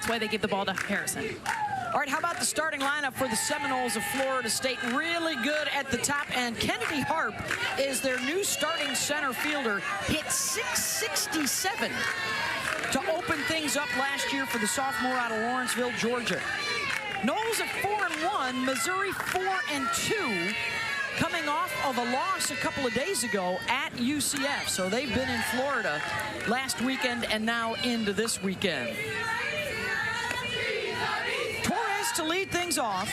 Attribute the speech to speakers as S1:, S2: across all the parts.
S1: why they gave the ball to Harrison.
S2: All right, how about the starting lineup for the Seminoles of Florida State? Really good at the top, and Kennedy Harp is their new starting center fielder. Hit .667 to open things up last year for the sophomore out of Lawrenceville, Georgia. Noles at 4-1, Missouri 4-2, coming off of a loss a couple of days ago at UCF. So they've been in Florida last weekend and now into this weekend. To lead things off,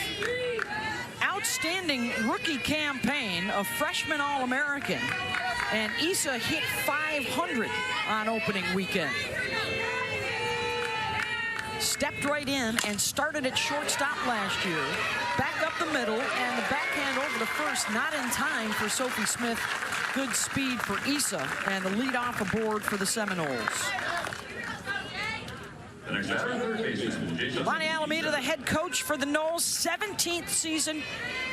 S2: outstanding rookie campaign of freshman All-American, and Issa hit .500 on opening weekend. Stepped right in and started at shortstop last year, back up the middle, and the backhand over to first, not in time for Sophie Smith. Good speed for Issa, and the leadoff aboard for the Seminoles. Lonnie Alameda, the head coach for the Noles, 17th season,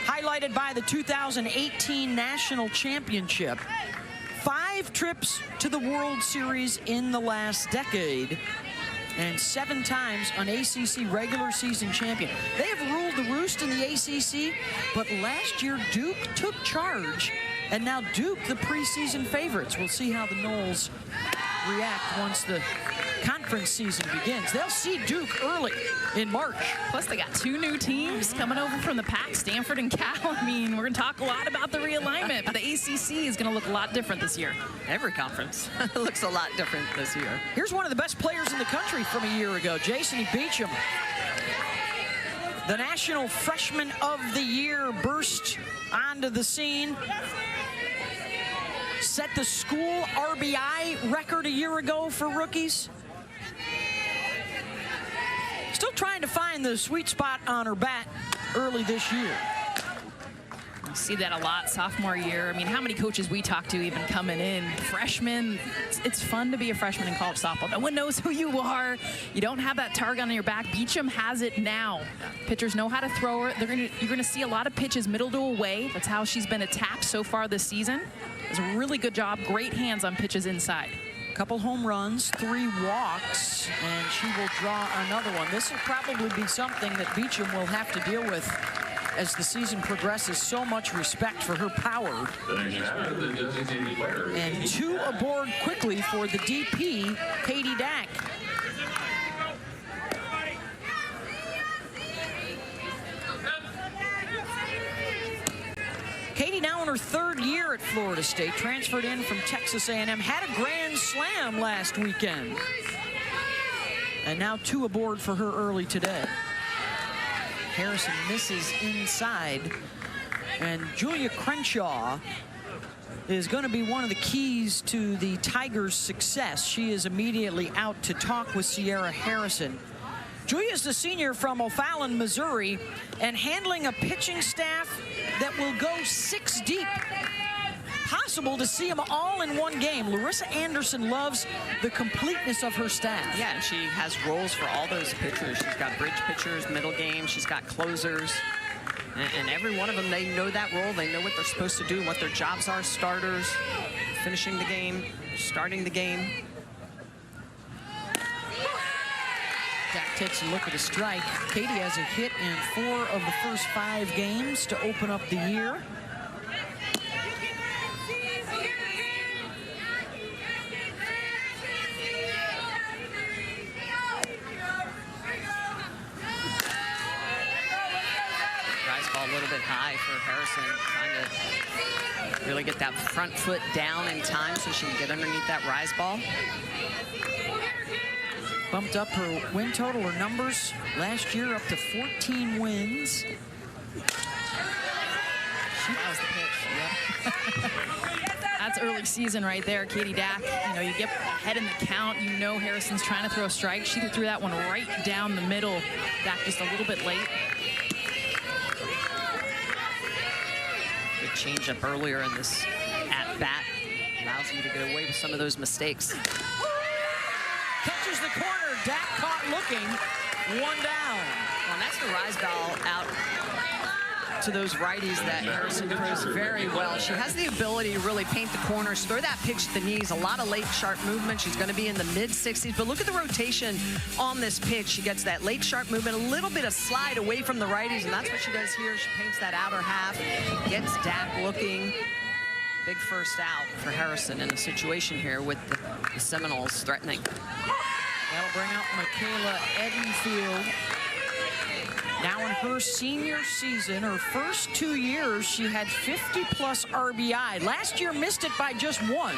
S2: highlighted by the 2018 National Championship. 5 trips to the World Series in the last decade, and 7 times an ACC regular season champion. They have ruled the roost in the ACC, but last year Duke took charge, and now Duke the preseason favorites. We'll see how the Noles react once the conference season begins. They'll see Duke early in March.
S1: Plus, they got 2 new teams coming over from the Pac, Stanford and Cal. I mean, we're going to talk a lot about the realignment, but the ACC is going to look a lot different this year.
S3: Every conference looks a lot different this year.
S2: Here's one of the best players in the country from a year ago, Jason Beecham. The National Freshman of the Year burst onto the scene. Set the school RBI record a year ago for rookies. Still trying to find the sweet spot on her bat early this year.
S1: You see that a lot sophomore year. I mean, how many coaches we talk to even coming in, freshmen. It's fun to be a freshman in college softball. No one knows who you are. You don't have that target on your back. Beecham has it now. Pitchers know how to throw her. You're gonna see a lot of pitches middle to away. That's how she's been attacked so far this season. Does a really good job. Great hands on pitches inside.
S2: Couple home runs, 3 walks, and she will draw another one. This will probably be something that Beecham will have to deal with as the season progresses. So much respect for her power. And 2 aboard quickly for the DP, Katie Dack. Katie now in her 3rd year at Florida State, transferred in from Texas A&M, had a grand slam last weekend. And now 2 aboard for her early today. Harrison misses inside, and Julia Crenshaw is going to be one of the keys to the Tigers' success. She is immediately out to talk with Sierra Harrison. Julia's the senior from O'Fallon, Missouri, and handling a pitching staff that will go 6 deep. Possible to see them all in one game. Larissa Anderson loves the completeness of her staff.
S3: Yeah, and she has roles for all those pitchers. She's got bridge pitchers, middle game, she's got closers. And every one of them, they know that role. They know what they're supposed to do and what their jobs are. Starters, finishing the game, starting the game.
S2: Dak takes a look at a strike. Katie has a hit in 4 of the first 5 games to open up the year.
S3: Rise ball a little bit high for Harrison, trying to really get that front foot down in time so she can get underneath that rise ball.
S2: Bumped up her win total, her numbers last year up to 14 wins.
S1: That was the pitch. Yep. That's early season right there, Katie Dack. You know, you get ahead in the count. You know Harrison's trying to throw a strike. She threw that one right down the middle. Dack just a little bit late.
S3: Good changeup earlier in this at-bat. Allows you to get away with some of those mistakes.
S2: Catches the corner. Dack caught looking. 1 down.
S3: Well, that's the rise ball out to those righties that Harrison throws very well. She has the ability to really paint the corners, throw that pitch to the knees, a lot of late sharp movement. She's going to be in the mid-60s, but look at the rotation on this pitch. She gets that late sharp movement, a little bit of slide away from the righties, and that's what she does here. She paints that outer half, gets Dak looking. Big first out for Harrison in a situation here with the Seminoles threatening.
S2: That'll bring out Michaela Edenfield. Now in her senior season, her first 2 years, she had 50-plus RBI. Last year, missed it by just 1.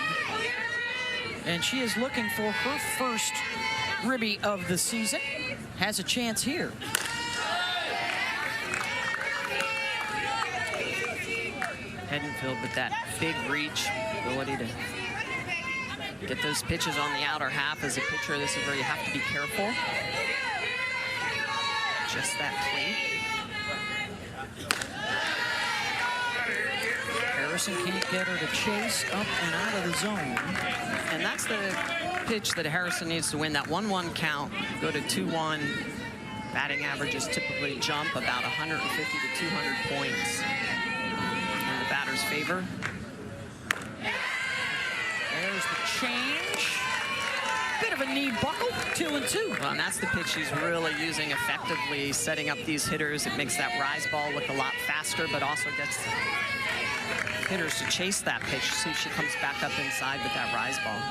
S2: And she is looking for her first ribby of the season. Has a chance here.
S3: Edenfield with that big reach, ability to get those pitches on the outer half. As a pitcher, this is where you have to be careful. Just that clean.
S2: Harrison can't get her to chase up and out of the zone.
S3: And that's the pitch that Harrison needs to win. That 1-1 count, go to 2-1. Batting averages typically jump about 150 to 200 points in the batter's favor.
S2: There's the change. Bit of a knee buckle, 2-2.
S3: Well, and that's the pitch she's really using effectively, setting up these hitters. It makes that rise ball look a lot faster, but also gets hitters to chase that pitch. See if she comes back up inside with that rise ball.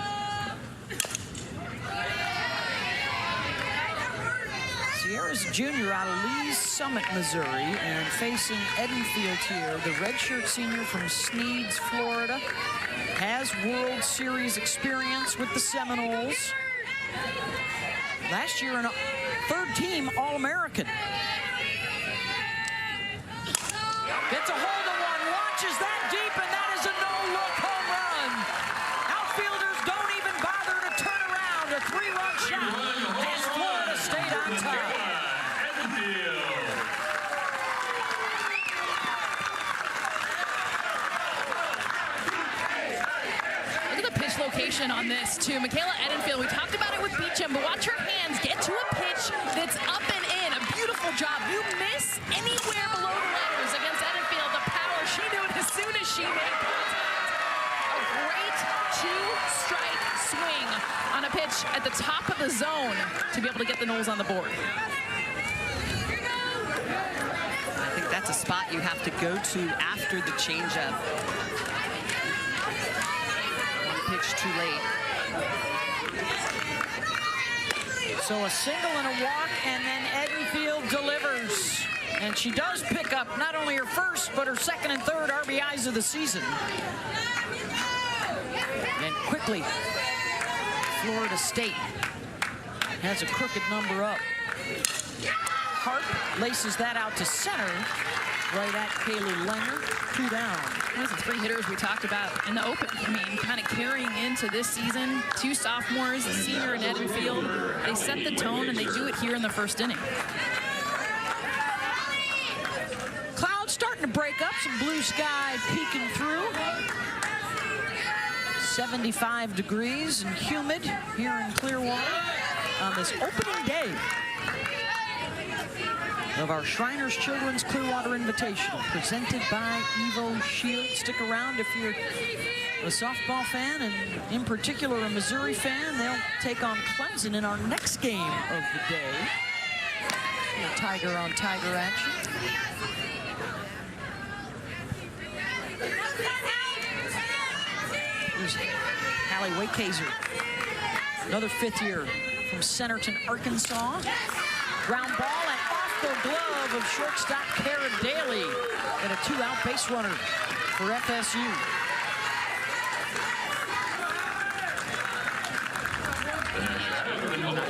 S2: Sierra's a junior out of Lee's Summit, Missouri, and facing Edenfield here, the redshirt senior from Sneads, Florida. Has World Series experience with the Seminoles. Last year, a third-team All-American. Gets a hold of one, launches that deep, and that is a no-look home run. Outfielders don't even bother to turn around. A 3-run shot has Florida State on top.
S1: Location on this too. Michaela Edenfield, we talked about it with Beecham, but watch her hands get to a pitch that's up and in. A beautiful job. You miss anywhere below the letters against Edenfield. The power, she knew it as soon as she made contact. A great two-strike swing on a pitch at the top of the zone to be able to get the Noles on the board.
S3: I think that's a spot you have to go to after the changeup. Pitch too late.
S2: So a single and a walk, and then Edenfield delivers. And she does pick up not only her first, but her second and third RBIs of the season. And quickly, Florida State has a crooked number up. Hart laces that out to center, right at Kaylee Lenger. 2 down.
S1: Those are 3 hitters we talked about in the open. I mean, kind of carrying into this season. 2 sophomores, a senior in Edenfield. They set the tone, and they do it here in the first inning.
S2: Clouds starting to break up. Some blue sky peeking through. 75 degrees and humid here in Clearwater on this opening day of our Shriners Children's Clearwater Invitational, presented by Evo Shield. Stick around if you're a softball fan, and in particular a Missouri fan. They'll take on Clemson in our next game of the day. Tiger on Tiger action. Here's Hallie Waykazer, another 5th year from Centerton, Arkansas. Ground ball and off the glove of shortstop Kara Daly, and a 2-out base runner for FSU.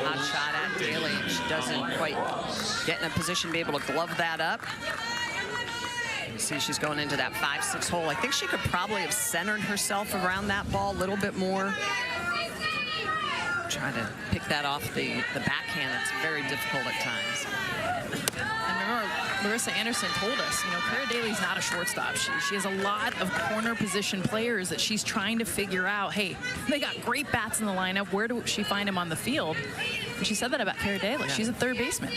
S3: Hot shot at Daly. She doesn't quite get in a position to be able to glove that up. You see she's going into that 5-6 hole. I think she could probably have centered herself around that ball a little bit more. Trying to pick that off the backhand. It's very difficult at times.
S1: And remember, Larissa Anderson told us, you know, Kara Daly's not a shortstop. She has a lot of corner position players that she's trying to figure out, hey, they got great bats in the lineup. Where do she find them on the field? And she said that about Kara Daly. Yeah. She's a third baseman.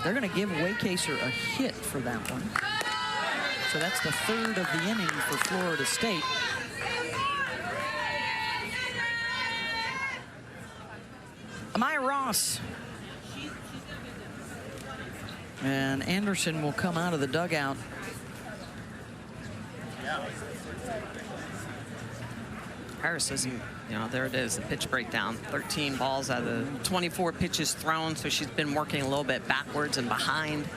S2: They're going to give Waykazer a hit for that one. So that's the third of the inning for Florida State. Amaya Ross. And Anderson will come out of the dugout.
S3: Harris isn't, you know, there it is, the pitch breakdown. 13 balls out of the 24 pitches thrown, so she's been working a little bit backwards and behind.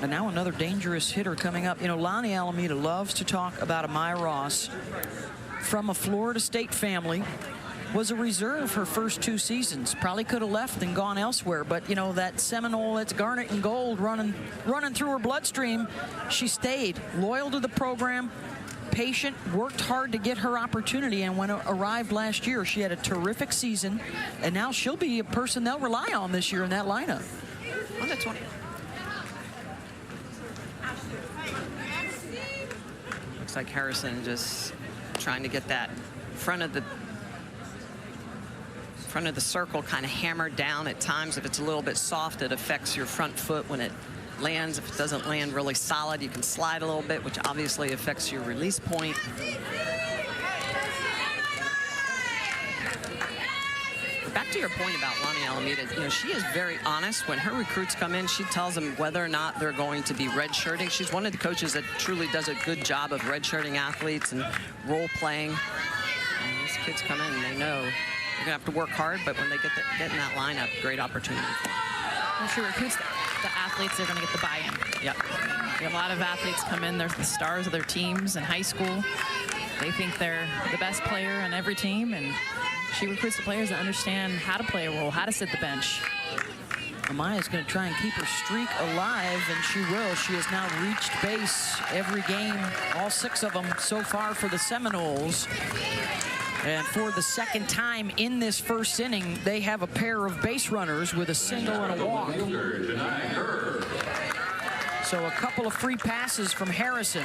S2: And now another dangerous hitter coming up. You know, Lonnie Alameda loves to talk about Amaya Ross. From a Florida State family, was a reserve her first 2 seasons. Probably could have left and gone elsewhere, but you know, that Seminole, that's garnet and gold running through her bloodstream. She stayed loyal to the program, patient, worked hard to get her opportunity, and when it arrived last year, she had a terrific season, and now she'll be a person they'll rely on this year in that lineup.
S3: On the 20. Looks like Harrison just trying to get that front of the circle kind of hammered down. At times, if it's a little bit soft, it affects your front foot when it lands. If it doesn't land really solid, you can slide a little bit, which obviously affects your release point. Back to your point about Lonnie Alameda, you know, she is very honest. When her recruits come in, she tells them whether or not they're going to be redshirting. She's one of the coaches that truly does a good job of redshirting athletes and role playing. And these kids come in and they know they're gonna have to work hard, but when they get in that lineup, great opportunity for them.
S1: Well, she recruits the athletes, they're gonna get the buy-in.
S3: Yep.
S1: A lot of athletes come in, they're the stars of their teams in high school. They think they're the best player on every team, and she recruits the players that understand how to play a role, how to sit the bench.
S2: Amaya's going to try and keep her streak alive, and she will. She has now reached base every game, all 6 of them so far for the Seminoles. And for the second time in this first inning, they have a pair of base runners with a single and a walk. So a couple of free passes from Harrison.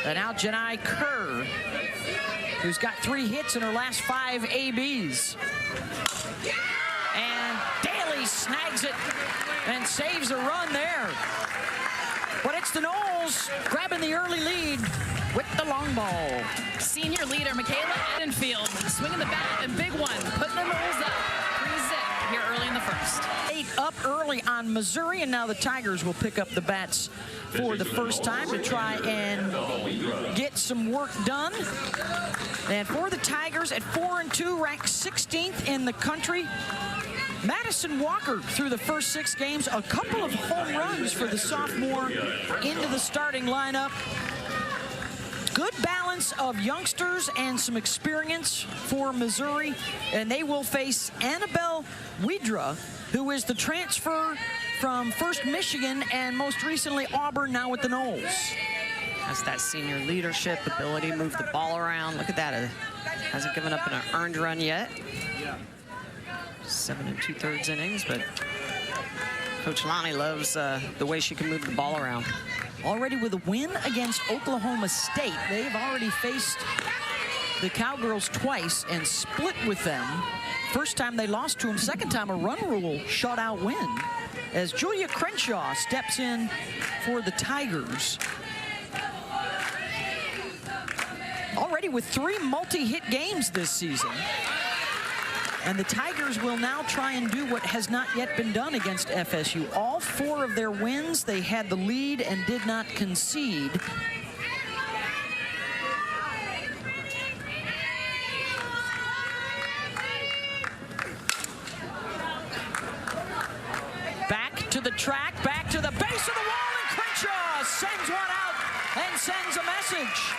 S2: And now Janai Kerr, who's got 3 hits in her last 5 ABs. And Daly snags it and saves a run there. But it's the Noles grabbing the early lead with the long ball.
S1: Senior leader Michaela Edenfield swinging the bat, a big one, putting the Noles up 3-zip here early in the first.
S2: 8 up early on Missouri, and now the Tigers will pick up the bats for the first time to try and get some work done. And for the Tigers at 4-2, ranked 16th in the country, Madison Walker through the first 6 games, a couple of home runs for the sophomore into the starting lineup. Good balance of youngsters and some experience for Missouri, and they will face Annabelle Widra, who is the transfer from First Michigan and most recently Auburn, now with the Noles.
S3: Has that senior leadership, ability to move the ball around. Look at that. Hasn't given up an earned run yet. 7 2/3 innings, but Coach Lonnie loves the way she can move the ball around.
S2: Already with a win against Oklahoma State. They've already faced the Cowgirls twice and split with them. First time they lost to them, second time a run rule shutout win. As Julia Crenshaw steps in for the Tigers. Already with 3 multi-hit games this season. And the Tigers will now try and do what has not yet been done against FSU. All 4 of their wins, they had the lead and did not concede. Back to the track, back to the base of the wall, and Crenshaw sends one out and sends a message.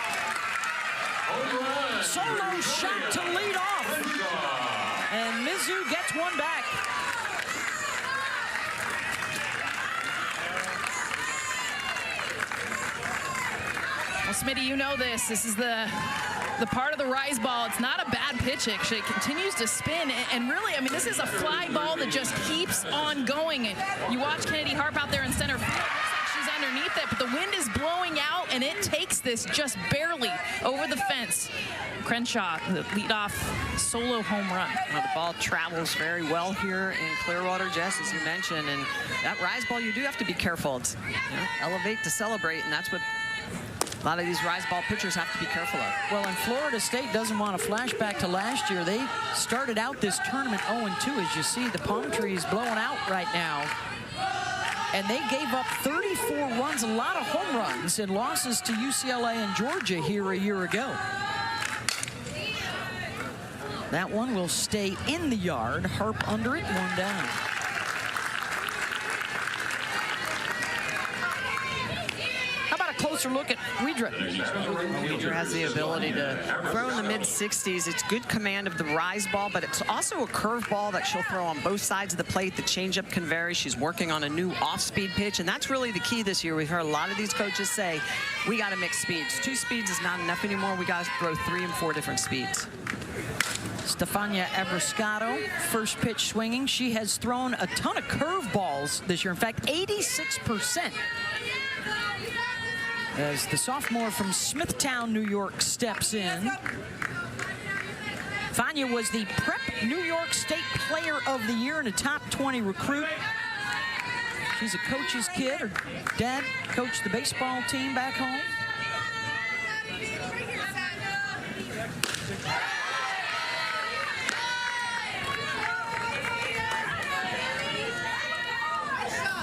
S2: Solo shot to lead off. And Mizzou gets one back.
S1: Well, Smitty, you know this. This is the part of the rise ball. It's not a bad pitch, actually. It continues to spin. And really, I mean, this is a fly ball that just keeps on going. You watch Kennedy Harp out there in center field. It looks like she's underneath it, but the wind is blowing out, and it takes this just barely over the fence. Crenshaw, the leadoff solo home run.
S3: Well, the ball travels very well here in Clearwater, Jess, as you mentioned, and that rise ball, you do have to be careful. It's, elevate to celebrate, and that's what a lot of these rise ball pitchers have to be careful of.
S2: Well, and Florida State doesn't want to flash back to last year. They started out this tournament 0-2, as you see the palm trees blowing out right now. And they gave up 34 runs, a lot of home runs, and losses to UCLA and Georgia here a year ago. That one will stay in the yard. Harp under it, 1 down. How about a closer look at Weidra?
S3: Weidra has the ability to throw in the mid-60s. It's good command of the rise ball, but it's also a curve ball that she'll throw on both sides of the plate. The changeup can vary. She's working on a new off-speed pitch, and that's really the key this year. We've heard a lot of these coaches say, we got to mix speeds. 2 speeds is not enough anymore. We got to throw 3 and 4 different speeds.
S2: Stefania Abrascato, first pitch swinging. She has thrown a ton of curveballs this year. In fact, 86%. As the sophomore from Smithtown, New York, steps in. Fania was the Prep New York State Player of the Year and a top 20 recruit. She's a coach's kid. Her dad coached the baseball team back home.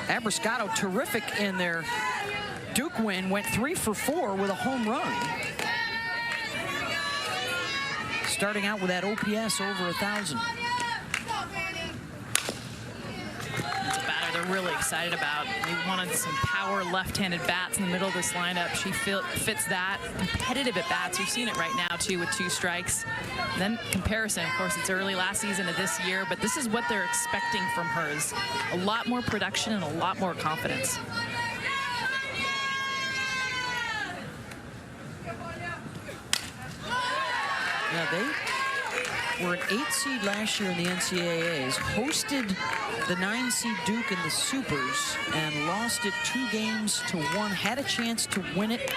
S2: Abrascato terrific in their Duke win, went 3 for 4 with a home run. Starting out with that OPS over 1,000.
S1: It's a batter they're really excited about. They wanted some power left-handed bats in the middle of this lineup. She fits that. Competitive at bats. You've seen it right now, too, with 2 strikes. And then comparison, of course, it's early last season to this year, but this is what they're expecting from her, is a lot more production and a lot more confidence.
S2: Yeah, they were an 8 seed last year in the NCAAs, hosted the 9 seed Duke in the Supers, and lost it 2-1, had a chance to win it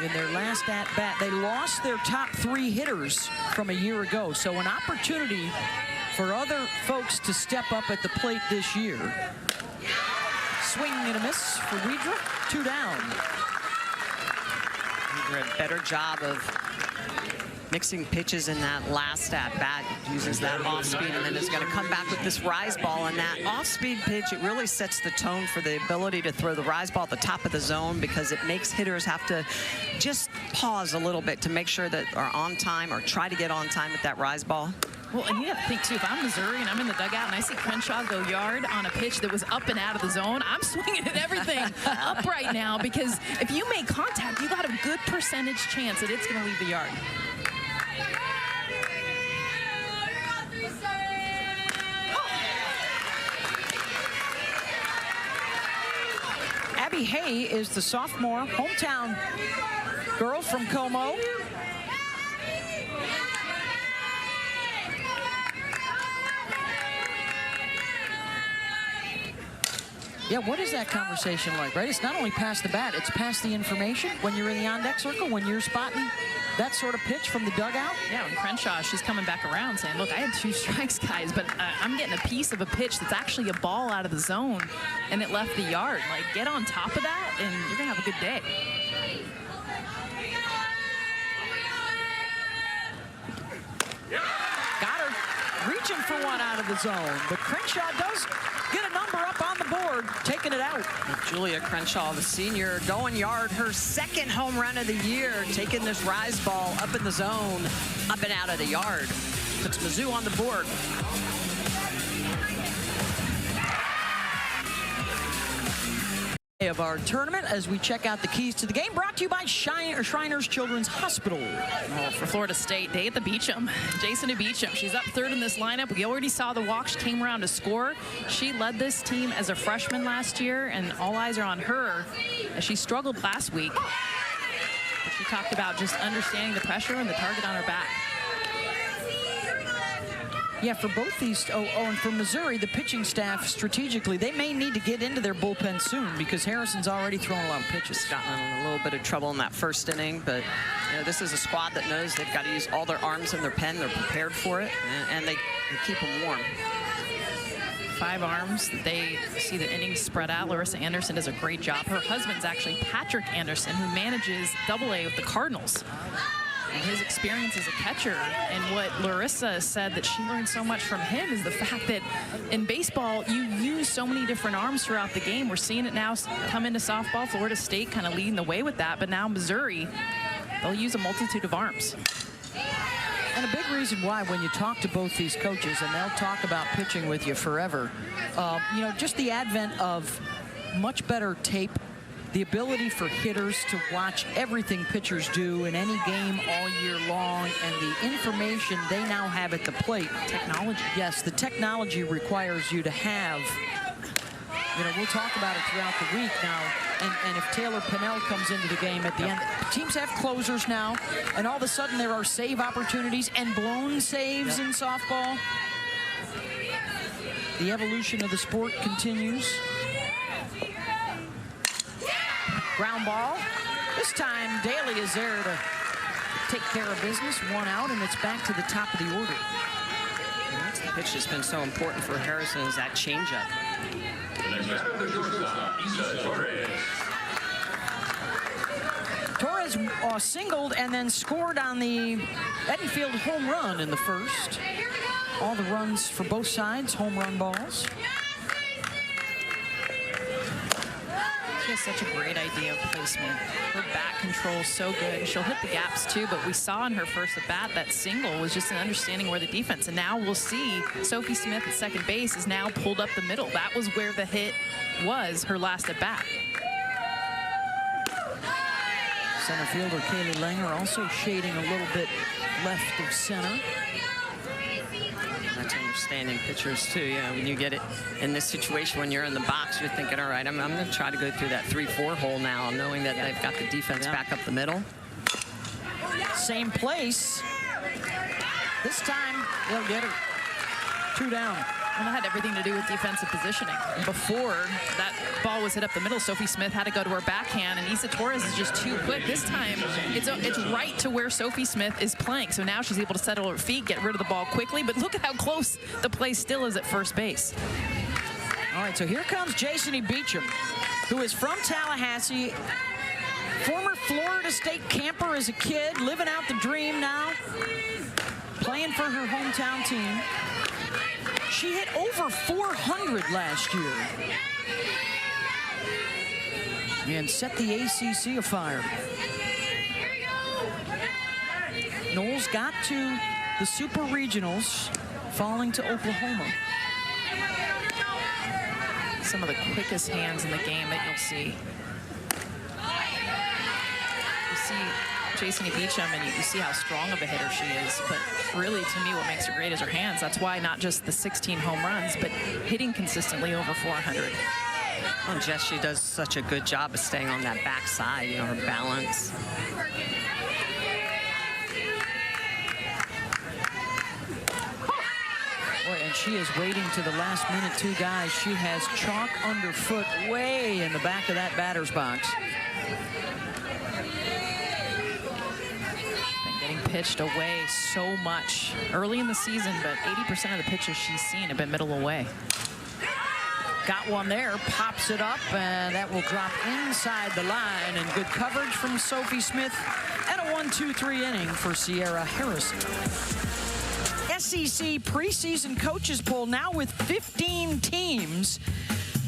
S2: in their last at-bat. They lost their top 3 hitters from a year ago, so an opportunity for other folks to step up at the plate this year. Swing and a miss for Weidra, 2 down.
S3: Weidra a better job of mixing pitches in that last at-bat, uses that off-speed, and then is going to come back with this rise ball. And that off-speed pitch, it really sets the tone for the ability to throw the rise ball at the top of the zone, because it makes hitters have to just pause a little bit to make sure that are on time or try to get on time with that rise ball.
S1: Well, and you got to think, too, if I'm Missouri and I'm in the dugout and I see Crenshaw go yard on a pitch that was up and out of the zone, I'm swinging at everything up right now, because if you make contact, you got a good percentage chance that it's going to leave the yard.
S2: Abby Hay is the sophomore, hometown girl from Como. Yeah, what is that conversation like, right? It's not only past the bat, it's past the information when you're in the on-deck circle, when you're spotting that sort of pitch from the dugout.
S1: Yeah, and Crenshaw, she's coming back around saying, look, I had 2 strikes, guys, but I'm getting a piece of a pitch that's actually a ball out of the zone, and it left the yard. Like, get on top of that, and you're going to have a good day.
S2: Got her reaching for one out of the zone, but Crenshaw does get a number up on the board, taking it out.
S3: Julia Crenshaw, the senior, going yard, her 2nd home run of the year, taking this rise ball up in the zone, up and out of the yard. Puts Mizzou on the board.
S2: Of our tournament as we check out the keys to the game, brought to you by Shriners Children's Hospital.
S1: Well, for Florida State, they at the Beecham. Jason Beecham, she's up 3rd in this lineup. We already saw the walk. She came around to score. She led this team as a freshman last year, and all eyes are on her as she struggled last week. But she talked about just understanding the pressure and the target on her back.
S2: Yeah, for both these, and for Missouri, the pitching staff strategically, they may need to get into their bullpen soon because Harrison's already thrown a lot of pitches.
S3: Gotten in a little bit of trouble in that first inning, but this is a squad that knows they've got to use all their arms in their pen. They're prepared for it, and they keep them warm.
S1: 5 arms. They see the innings spread out. Larissa Anderson does a great job. Her husband's actually Patrick Anderson, who manages AA with the Cardinals. And his experience as a catcher, and what Larissa said that she learned so much from him is the fact that in baseball, you use so many different arms throughout the game. We're seeing it now come into softball. Florida State kind of leading the way with that, but now Missouri, they'll use a multitude of arms.
S2: And a big reason why, when you talk to both these coaches, and they'll talk about pitching with you forever, just the advent of much better tape, the ability for hitters to watch everything pitchers do in any game all year long, and the information they now have at the plate.
S1: Technology.
S2: Yes, the technology requires you to have, we'll talk about it throughout the week now, and if Taylor Pinnell comes into the game at the end, teams have closers now, and all of a sudden there are save opportunities and blown saves in softball. The evolution of the sport continues. Ground ball. This time, Daly is there to take care of business. 1 out, and it's back to the top of the order.
S3: And that's the pitch that's been so important for Harrison, is that changeup.
S2: Torres singled and then scored on the Edenfield home run in the first. All the runs for both sides, home run balls.
S1: She has such a great idea of placement. Her bat control is so good. She'll hit the gaps too, but we saw in her first at bat that single was just an understanding where the defense, and now we'll see Sophie Smith at second base is now pulled up the middle. That was where the hit was her last at bat.
S2: Center fielder Kaylee Langer also shading a little bit left of center.
S3: That's understanding pitchers too. When you get it in this situation, when you're in the box, you're thinking, all right, I'm going to try to go through that 3-4 hole now, knowing that they've got the defense back up the middle.
S2: Same place. This time, they'll get her. 2 down.
S1: And that had everything to do with defensive positioning. Before that ball was hit up the middle, Sophie Smith had to go to her backhand, and Issa Torres is just too quick. This time, it's right to where Sophie Smith is playing. So now she's able to settle her feet, get rid of the ball quickly. But look at how close the play still is at first base.
S2: All right, so here comes Jason Beecham, who is from Tallahassee, former Florida State camper as a kid, living out the dream now, playing for her hometown team. She hit over 400 last year and set the ACC afire. Knowles got to the Super Regionals, falling to Oklahoma.
S1: Some of the quickest hands in the game that you'll see. You see Jason Beecham, and you see how strong of a hitter she is, but really, to me, what makes her great is her hands. That's why not just the 16 home runs, but hitting consistently over 400.
S3: Oh, Jess, she does such a good job of staying on that backside, her balance.
S2: Boy, and she is waiting to the last minute, too, guys. She has chalk underfoot way in the back of that batter's box.
S1: Pitched away so much early in the season, but 80% of the pitches she's seen have been middle away.
S2: Got one there, pops it up, and that will drop inside the line, and good coverage from Sophie Smith, and a 1-2-3 inning for Sierra Harrison. SEC preseason coaches poll now with 15 teams.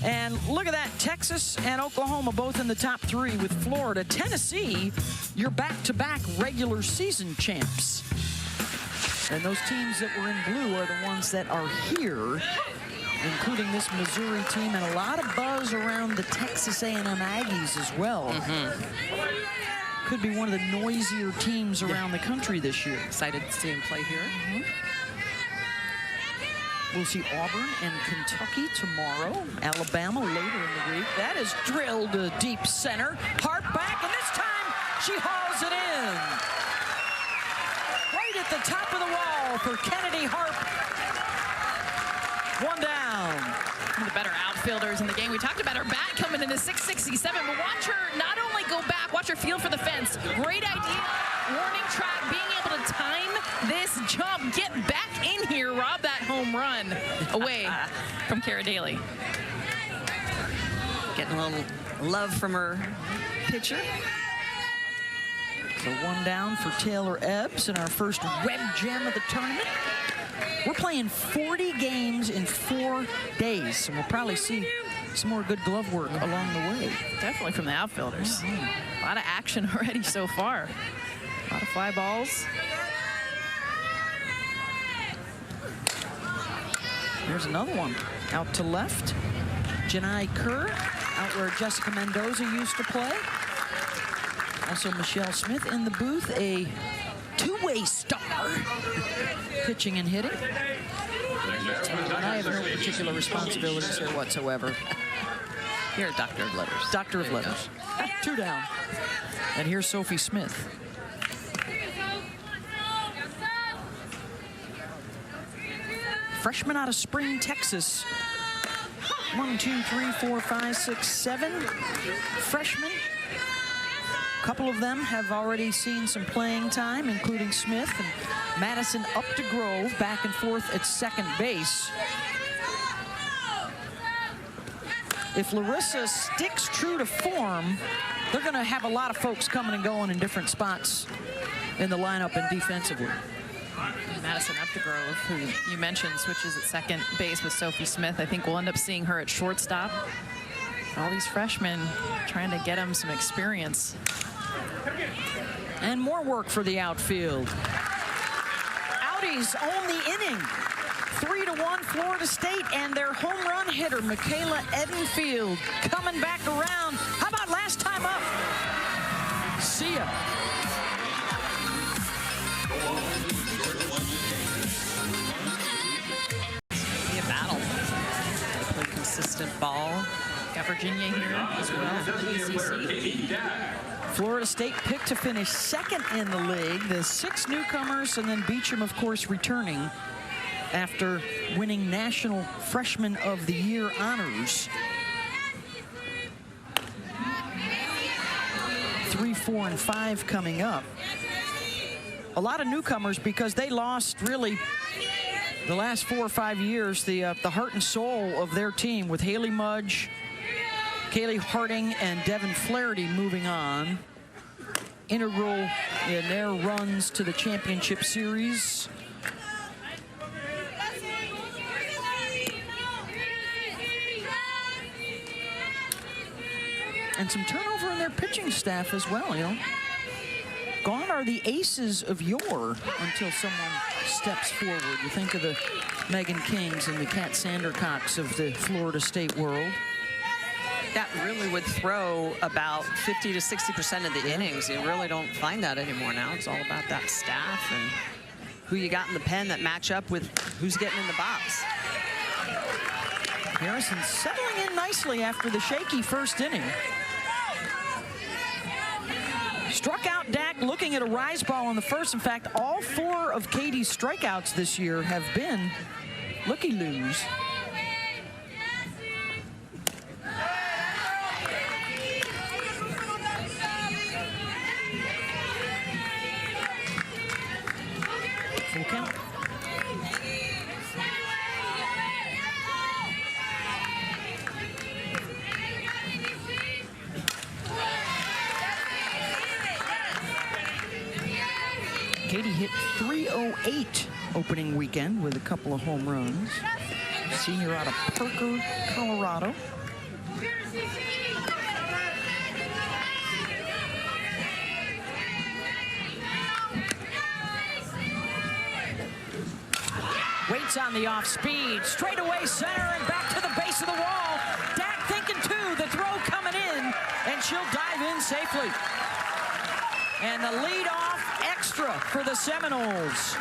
S2: And look at that, Texas and Oklahoma both in the top 3 with Florida. Tennessee, your back-to-back regular season champs. And those teams that were in blue are the ones that are here, including this Missouri team, and a lot of buzz around the Texas A&M Aggies as well. Could be one of the noisier teams around the country this year.
S3: Excited to see him play here.
S2: We'll see Auburn and Kentucky tomorrow. Alabama later in the week. That is drilled to deep center. Harp back, and this time she hauls it in. Right at the top of the wall for Kennedy Harp. One down.
S1: One of the better outfielders in the game. We talked about her bat coming in the 667, but watch her not only go back, watch her feel for the fence. Great idea. Warning track, being able to time this jump, get back in here, rob that home run away from Cara Daly.
S3: Getting a little love from her pitcher.
S2: So one down for Taylor Ebbs in our first web gem of the tournament. We're playing 40 games in 4 days, and we'll probably see some more good glove work along the way.
S1: Definitely from the outfielders. A lot of action already so far. A lot of fly balls.
S2: Here's another one. Out to left. Janai Kerr, out where Jessica Mendoza used to play. Also Michelle Smith in the booth, a two-way star, pitching and hitting. And I have no particular responsibilities here whatsoever.
S3: You're a doctor of letters.
S2: Doctor of letters. 2 down. And here's Sophie Smith. Freshman out of Spring, Texas. 1, 2, 3, 4, 5, 6, 7 freshmen. A couple of them have already seen some playing time, including Smith and Madison up to Grove, back and forth at second base. If Larissa sticks true to form, they're going to have a lot of folks coming and going in different spots in the lineup and defensively.
S1: Madison Updegrove, who you mentioned, switches at second base with Sophie Smith. I think we'll end up seeing her at shortstop. All these freshmen trying to get them some experience.
S2: And more work for the outfield. Audis own the inning. 3-1 Florida State, and their home run hitter, Michaela Edenfield, coming back around. How about last time up? See ya.
S3: Be a battle. They play consistent ball.
S1: Got Virginia here as well for the ACC.
S2: Florida State picked to finish second in the league. The 6 newcomers, and then Beecham, of course, returning after winning National Freshman of the Year honors. 3, 4, and 5 coming up. A lot of newcomers because they lost really the last 4 or 5 years the heart and soul of their team, with Haley Mudge, Kaylee Harding, and Devin Flaherty moving on. Integral in their runs to the championship series. And some turnover in their pitching staff as well, you know. Gone are the aces of yore until someone steps forward. You think of the Megan Kings and the Kat Sandercocks of the Florida State world.
S3: That really would throw about 50 to 60% of the innings. You really don't find that anymore now. It's all about that staff and who you got in the pen that match up with who's getting in the box.
S2: Harrison settling in nicely after the shaky first inning. Struck out Dak looking at a rise ball in the first. In fact, all 4 of Katie's strikeouts this year have been looky-loos. Full count. Katie hit .308 opening weekend with a couple of home runs. Senior out of Parker, Colorado. Waits on the off speed, straight away center and back to the base of the wall. Dak thinking too, the throw coming in, and she'll dive in safely. And the lead-off extra for the Seminoles.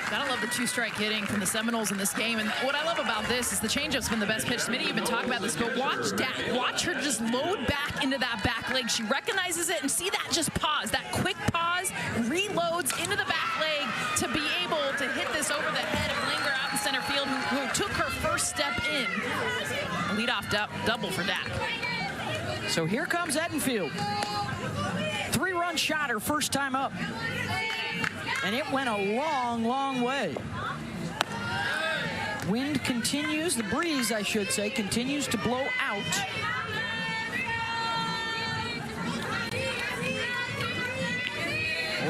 S1: Gotta love the 2-strike hitting from the Seminoles in this game. And what I love about this is the changeup's been the best pitch. Smitty, you've been talking about this, but watch Dak. Watch her just load back into that back leg. She recognizes it, and see that just pause, that quick pause, reloads into the back leg to be able to hit this over the head of Linger out in center field, who took her first step double for Dak.
S2: So here comes Edenfield. 3-run shot her first time up. And it went a long, long way. Wind continues, the breeze, I should say, continues to blow out.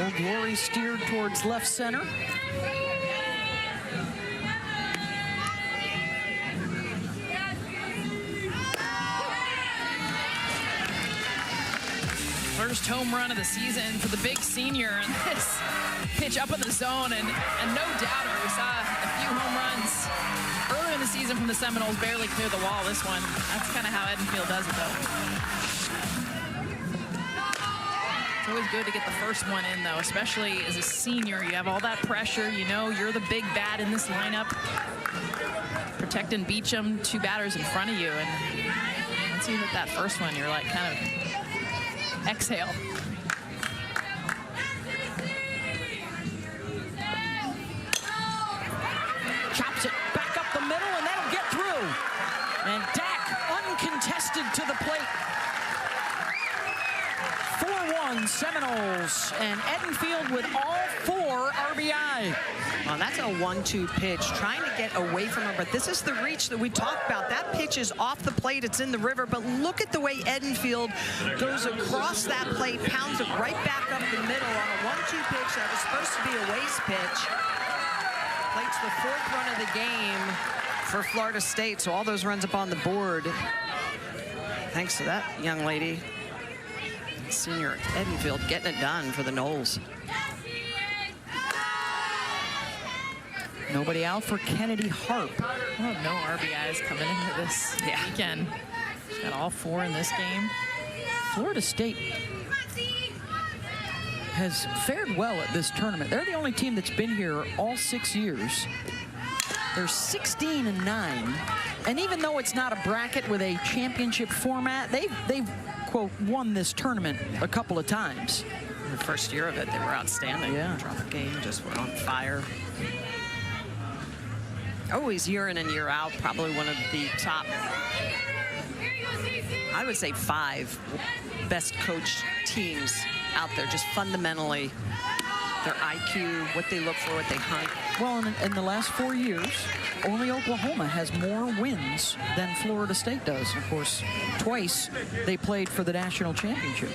S2: Old Glory steered towards left center.
S1: First home run of the season for the big senior, and this pitch up in the zone, and no doubter. We saw a few home runs earlier in the season from the Seminoles, barely clear the wall. This one, that's kind of how Edenfield does it, though. It's always good to get the first one in, though, especially as a senior. You have all that pressure. You know you're the big bat in this lineup. Protecting Beecham, 2 batters in front of you, and once you hit that first one, you're like kind of exhale.
S2: Chops it back up the middle, and that'll get through. And Dak uncontested to the plate. 4-1 Seminoles, and Edenfield with all 4 RBI.
S3: Well, that's a 1-2 pitch, trying to get away from her, but this is the reach that we talked about. That pitch is off the plate, it's in the river, but look at the way Edenfield goes across that plate, pounds it right back up the middle on a 1-2 pitch that was supposed to be a waste pitch. Plate's the 4th run of the game for Florida State, so all those runs up on the board, thanks to that young lady. Senior Edenfield getting it done for the Noles.
S2: Nobody out for Kennedy Harp.
S1: Oh, no RBIs coming into this weekend. She's got all 4 in this game.
S2: Florida State has fared well at this tournament. They're the only team that's been here all 6 years. They're 16-9, and even though it's not a bracket with a championship format, they've quote won this tournament a couple of times.
S3: The first year of it, they were outstanding.
S2: Yeah.
S3: Drop a game, just were on fire. Always year in and year out, probably one of the top, I would say 5 best coached teams out there, just fundamentally. Their IQ, what they look for, what they hunt.
S2: Well, in the last 4 years, only Oklahoma has more wins than Florida State does. Of course, twice they played for the national championship.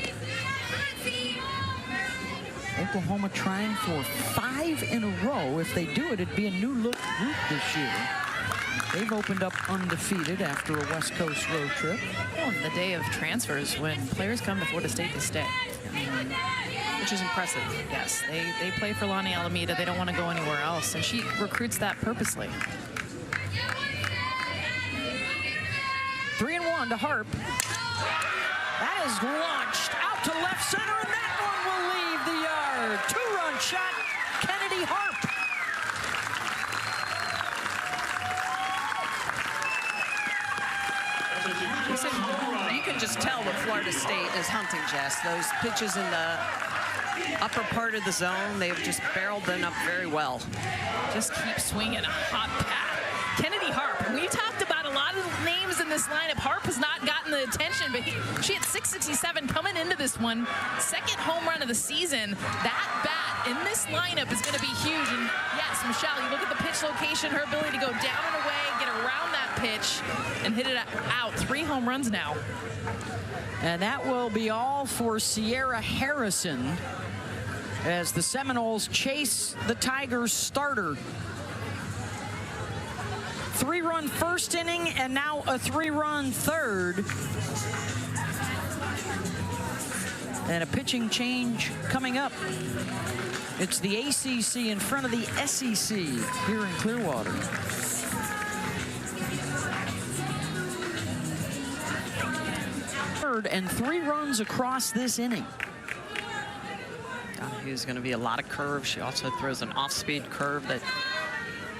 S2: Oklahoma trying for 5 in a row. If they do it, it'd be a new look group this year. They've opened up undefeated after a West Coast road trip.
S1: On the day of transfers, when players come to Florida State to stay. Which is impressive. Yes, they play for Lonnie Alameda. They don't want to go anywhere else, and she recruits that purposely.
S2: 3-1 to Harp. That is launched out to left center, and that one will leave the yard. 2-run shot, Kennedy Harp.
S3: You can just tell what Florida State is hunting, Jess. Those pitches in the upper part of the zone, they've just barreled them up very well.
S1: Just keep swinging a hot bat. Kennedy Harp, we talked about a lot of names in this lineup. Harp has not gotten the attention, but she had 667 coming into this one. 2nd home run of the season. That bat in this lineup is going to be huge. And yes, Michelle, you look at the pitch location, her ability to go down and away, get around that pitch, and hit it out. 3 home runs now.
S2: And that will be all for Sierra Harrison as the Seminoles chase the Tigers starter. 3-run first inning and now a 3-run third. And a pitching change coming up. It's the ACC in front of the SEC here in Clearwater. Third and 3 runs across this inning.
S3: Donahue's going to be a lot of curve. She also throws an off-speed curve that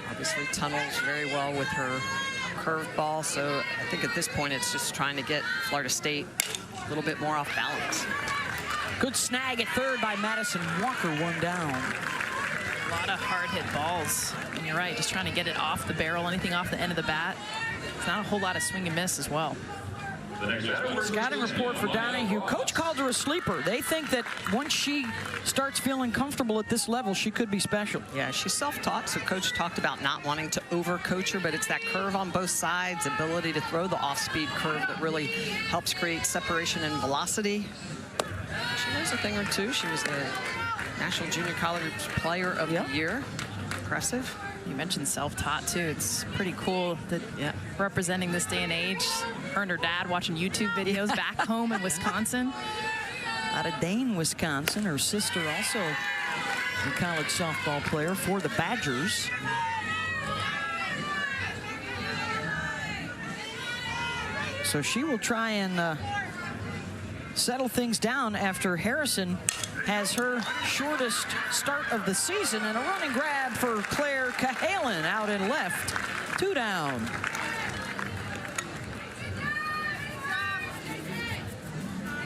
S3: obviously tunnels very well with her curveball. So I think at this point it's just trying to get Florida State a little bit more off balance.
S2: Good snag at third by Madison Walker, 1 down.
S1: A lot of hard hit balls. And you're right, just trying to get it off the barrel, anything off the end of the bat. It's not a whole lot of swing and miss as well.
S2: Scouting report for Donahue. Coach called her a sleeper. They think that once she starts feeling comfortable at this level, she could be special.
S3: Yeah, she's self-taught, so coach talked about not wanting to over-coach her, but it's that curve on both sides, ability to throw the off-speed curve that really helps create separation and velocity. She knows a thing or two. She was the National Junior College Player of the Year. Impressive.
S1: You mentioned self-taught too. It's pretty cool that representing this day and age, her and her dad watching YouTube videos back home in Wisconsin.
S2: Out of Dane, Wisconsin. Her sister also a college softball player for the Badgers. So she will try and settle things down after Harrison has her shortest start of the season, and a running grab for Claire Cahalan out in left. 2 down.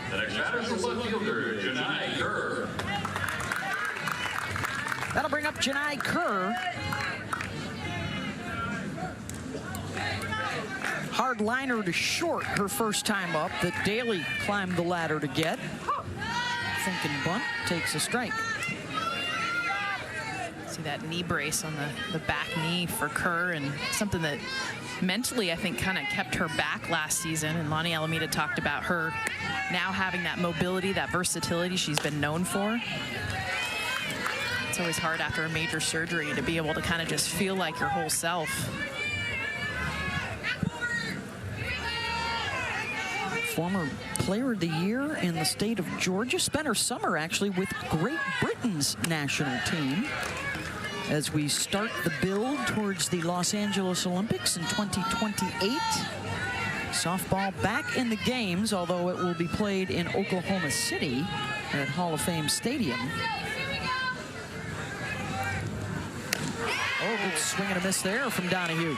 S4: The next batter is left fielder, Janai Kerr.
S2: That'll bring up Janai Kerr. Hard liner to short her first time up that Daly climbed the ladder to get. Thinking bunt, takes a strike.
S1: See that knee brace on the back knee for Kerr, and something that mentally I think kind of kept her back last season. And Lonnie Alameda talked about her now having that mobility, that versatility she's been known for. It's always hard after a major surgery to be able to kind of just feel like your whole self.
S2: Former Player of the Year in the state of Georgia. Spent her summer actually with Great Britain's national team as we start the build towards the Los Angeles Olympics in 2028. Softball back in the games, although it will be played in Oklahoma City at Hall of Fame Stadium. Oh, good swing and a miss there from Donahue.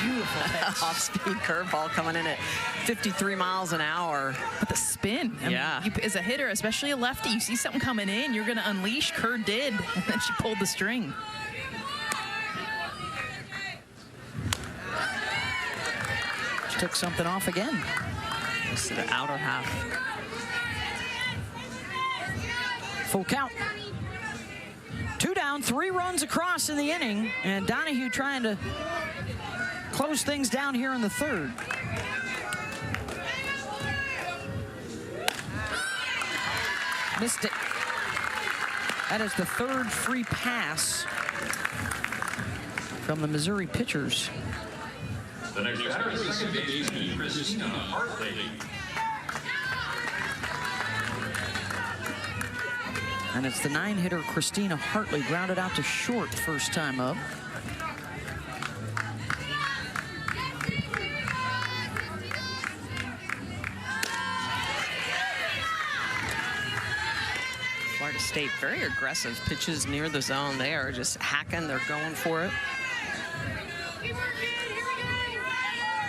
S1: Beautiful pitch.
S3: Off-speed curveball coming in at 53 miles an hour.
S1: But the spin. I mean, as a hitter, especially a lefty, you see something coming in, you're going to unleash. Kerr did, and then she pulled the string.
S2: She took something off again.
S3: Just to the outer half.
S2: Full count. 2 down, 3 runs across in the inning, and Donahue trying to close things down here in the third. Missed it. That is the third free pass from the Missouri pitchers.
S4: The next batter is second baseman, Christina Hartley.
S2: And it's the 9-hitter Christina Hartley, grounded out to short first time up.
S3: Florida State, very aggressive pitches near the zone. They are just hacking, they're going for it.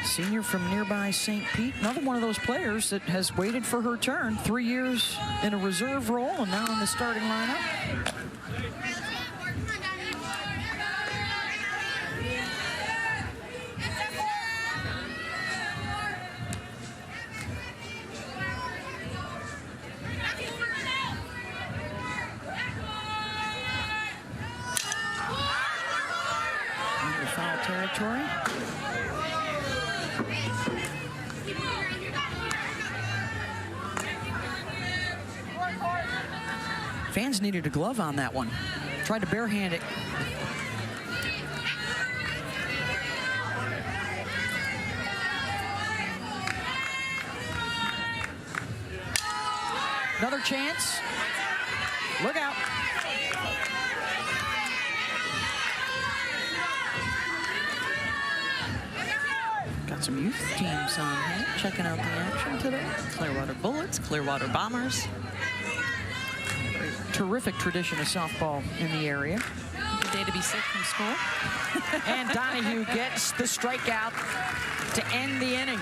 S2: Senior from nearby St. Pete, another one of those players that has waited for her turn. 3 years in a reserve role and now in the starting lineup. Into foul territory. Fans needed a glove on that one. Tried to barehand it. Another chance. Look out. Got some youth teams on here checking out the action today.
S3: Clearwater Bullets, Clearwater Bombers.
S2: Terrific tradition of softball in the area.
S1: Good day to be sick from school.
S2: And Donahue gets the strikeout to end the inning.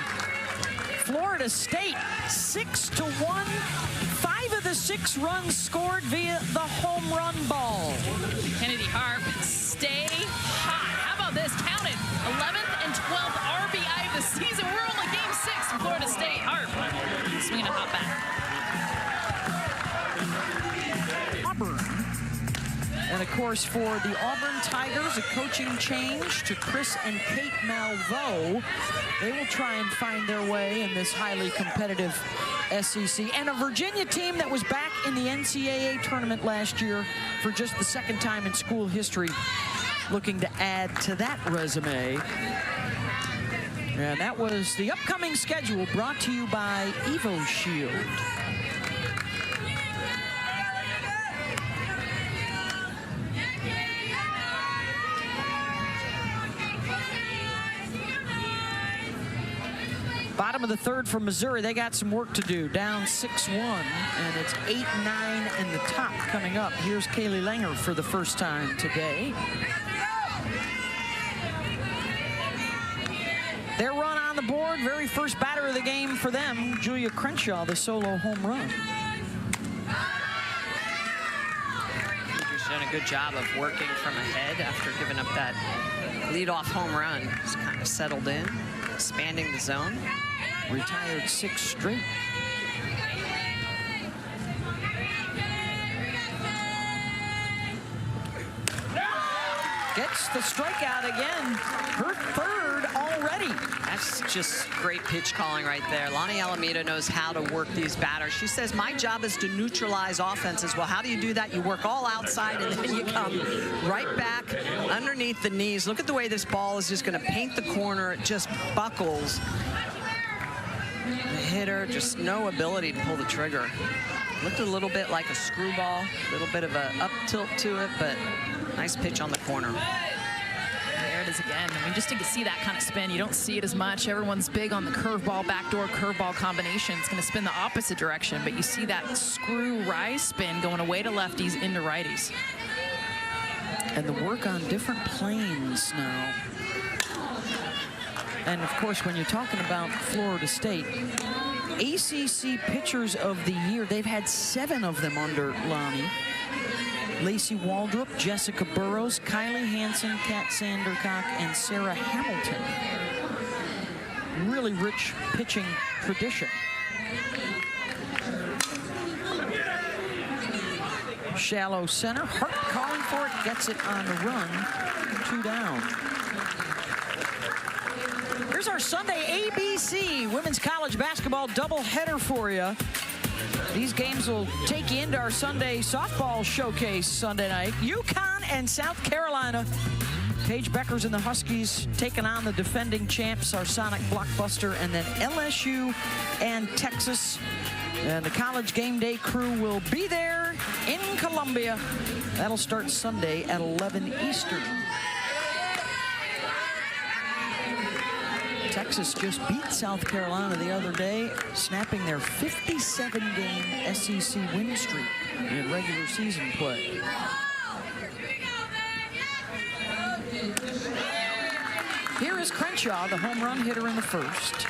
S2: Florida State 6-1, 5 of of the 6 runs scored via the home run ball.
S1: Kennedy Harp, stay hot. How about this? Count it. 11th and 12th RBI of the season. We're only game 6 in Florida State. Harp swinging a hot bat.
S2: Auburn. And of course, for the Auburn Tigers, a coaching change to Chris and Kate Malveaux. They will try and find their way in this highly competitive SEC. And a Virginia team that was back in the NCAA tournament last year for just the 2nd time in school history, looking to add to that resume. And that was the upcoming schedule brought to you by Evo Shield. Bottom of the 3rd for Missouri. They got some work to do. Down 6-1, and it's 8-9 in the top coming up. Here's Kaylee Langer for the first time today. Their run on the board, very first batter of the game for them, Julia Crenshaw, the solo home run.
S3: She's done a good job of working from ahead after giving up that leadoff home run. Just kind of settled in, expanding the zone.
S2: Retired 6 straight. Gets the strikeout again. Her 3rd already.
S3: That's just great pitch calling right there. Lonnie Alameda knows how to work these batters. She says, my job is to neutralize offenses. Well, how do you do that? You work all outside, and then you come right back underneath the knees. Look at the way this ball is just going to paint the corner. It just buckles. The hitter, just no ability to pull the trigger. Looked a little bit like a screwball, a little bit of a up tilt to it, but nice pitch on the corner.
S1: There it is again. I mean, just to see that kind of spin, you don't see it as much. Everyone's big on the curveball, backdoor curveball combination. It's going to spin the opposite direction, but you see that screw rise spin going away to lefties into righties.
S2: And the work on different planes now. And of course, when you're talking about Florida State, ACC Pitchers of the Year, they've had 7 of them under Lonnie. Lacey Waldrop, Jessica Burrows, Kylie Hansen, Kat Sandercock, and Sarah Hamilton. Really rich pitching tradition. Shallow center, Hart calling for it, gets it on the run, 2 down. Here's our Sunday ABC women's college basketball doubleheader for you. These games will take you into our Sunday softball showcase Sunday night. UConn and South Carolina. Paige Beckers and the Huskies taking on the defending champs, our Sonic Blockbuster, and then LSU and Texas. And the College Game Day crew will be there in Columbia. That'll start Sunday at 11 Eastern. Texas just beat South Carolina the other day, snapping their 57-game SEC win streak in regular season play. Here is Crenshaw, the home run hitter in the 1st.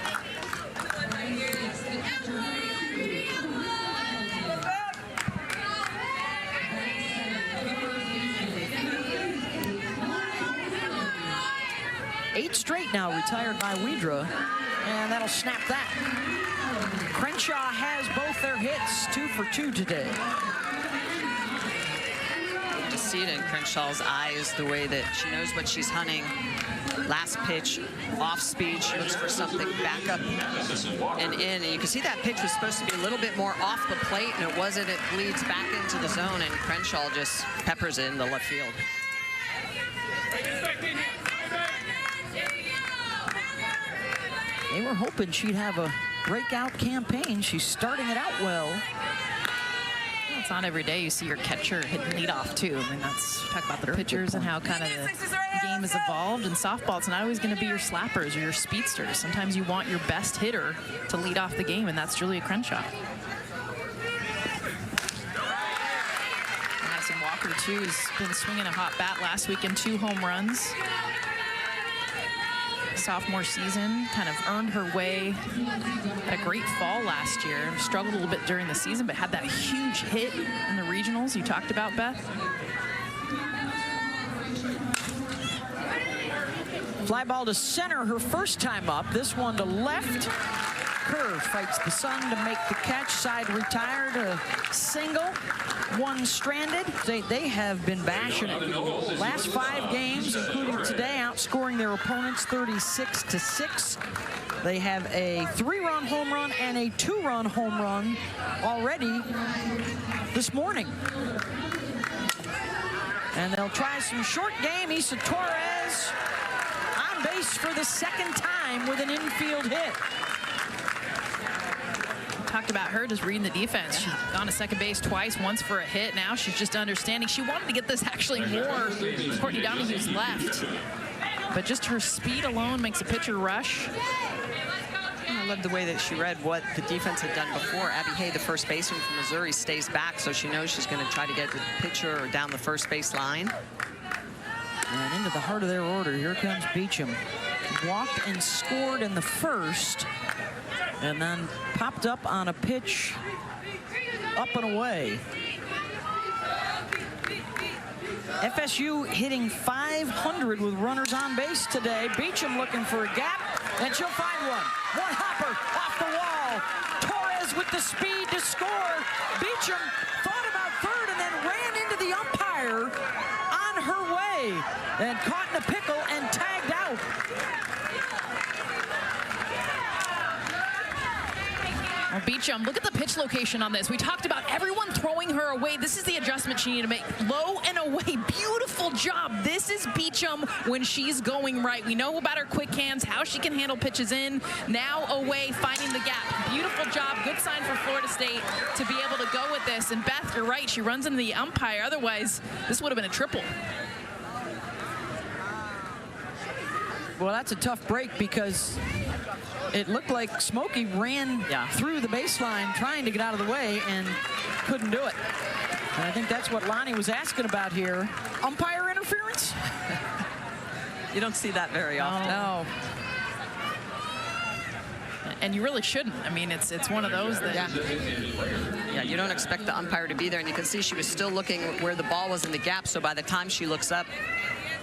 S2: Eight straight now retired by Widra, and that'll snap that. Crenshaw has both their hits, 2 for 2 today.
S3: You just see it in Crenshaw's eyes, the way that she knows what she's hunting. Last pitch, off speed, she looks for something back up and in. And you can see that pitch was supposed to be a little bit more off the plate, and it wasn't. It bleeds back into the zone, and Crenshaw just peppers it in the left field.
S2: They were hoping she'd have a breakout campaign. She's starting it out well.
S1: It's not every day you see your catcher hit leadoff too. I mean, that's talk about the pitchers and how kind of the game has evolved. In softball, it's not always going to be your slappers or your speedsters. Sometimes you want your best hitter to lead off the game, and that's Julia Crenshaw. Madison Walker too has been swinging a hot bat last week in 2 home runs. sophomore season, kind of earned her way, had a great fall last year, struggled a little bit during the season, but had that huge hit in the regionals you talked about, Beth.
S2: Fly ball to center her first time up. This one to left. Curve fights the sun to make the catch. Side retired, a single. One stranded. They have been bashing it. Last 5 games, including today, outscoring their opponents 36-6. They have a 3-run home run and a 2-run home run already this morning. And they'll try some short game. Isa Torres on base for the second time with an infield hit.
S1: Talked about her just reading the defense. She's gone to second base twice, once for a hit. Now she's just understanding. She wanted to get this actually more. Courtney Donahue's left. But just her speed alone makes a pitcher rush.
S3: I love the way that she read what the defense had done before. Abby Hay, the first baseman from Missouri, stays back, so she knows she's going to try to get the pitcher or down the first base line.
S2: And into the heart of their order, here comes Beecham. Walked and scored in the first, and then popped up on a pitch up and away. FSU hitting .500 with runners on base today. Beecham looking for a gap, and she'll find one. One hopper off the wall. Torres with the speed to score. Beecham thought about third and then ran into the umpire on her way and caught in a pickle and tagged out.
S1: Well, Beecham, look at the pitch location on this. We talked about everyone throwing her away. This is the adjustment she needed to make. Low and away. Beautiful job. This is Beecham when she's going right. We know about her quick hands, how she can handle pitches in. Now away, finding the gap. Beautiful job. Good sign for Florida State to be able to go with this. And Beth, you're right. She runs into the umpire. Otherwise, this would have been a triple.
S2: Well, that's a tough break because it looked like Smokey ran through the baseline trying to get out of the way and couldn't do it. And I think that's what Lonnie was asking about here. Umpire interference?
S3: You don't see that very often.
S2: No.
S1: And you really shouldn't. I mean, it's one of those that...
S3: Yeah, you don't expect the umpire to be there. And you can see she was still looking where the ball was in the gap. So by the time she looks up,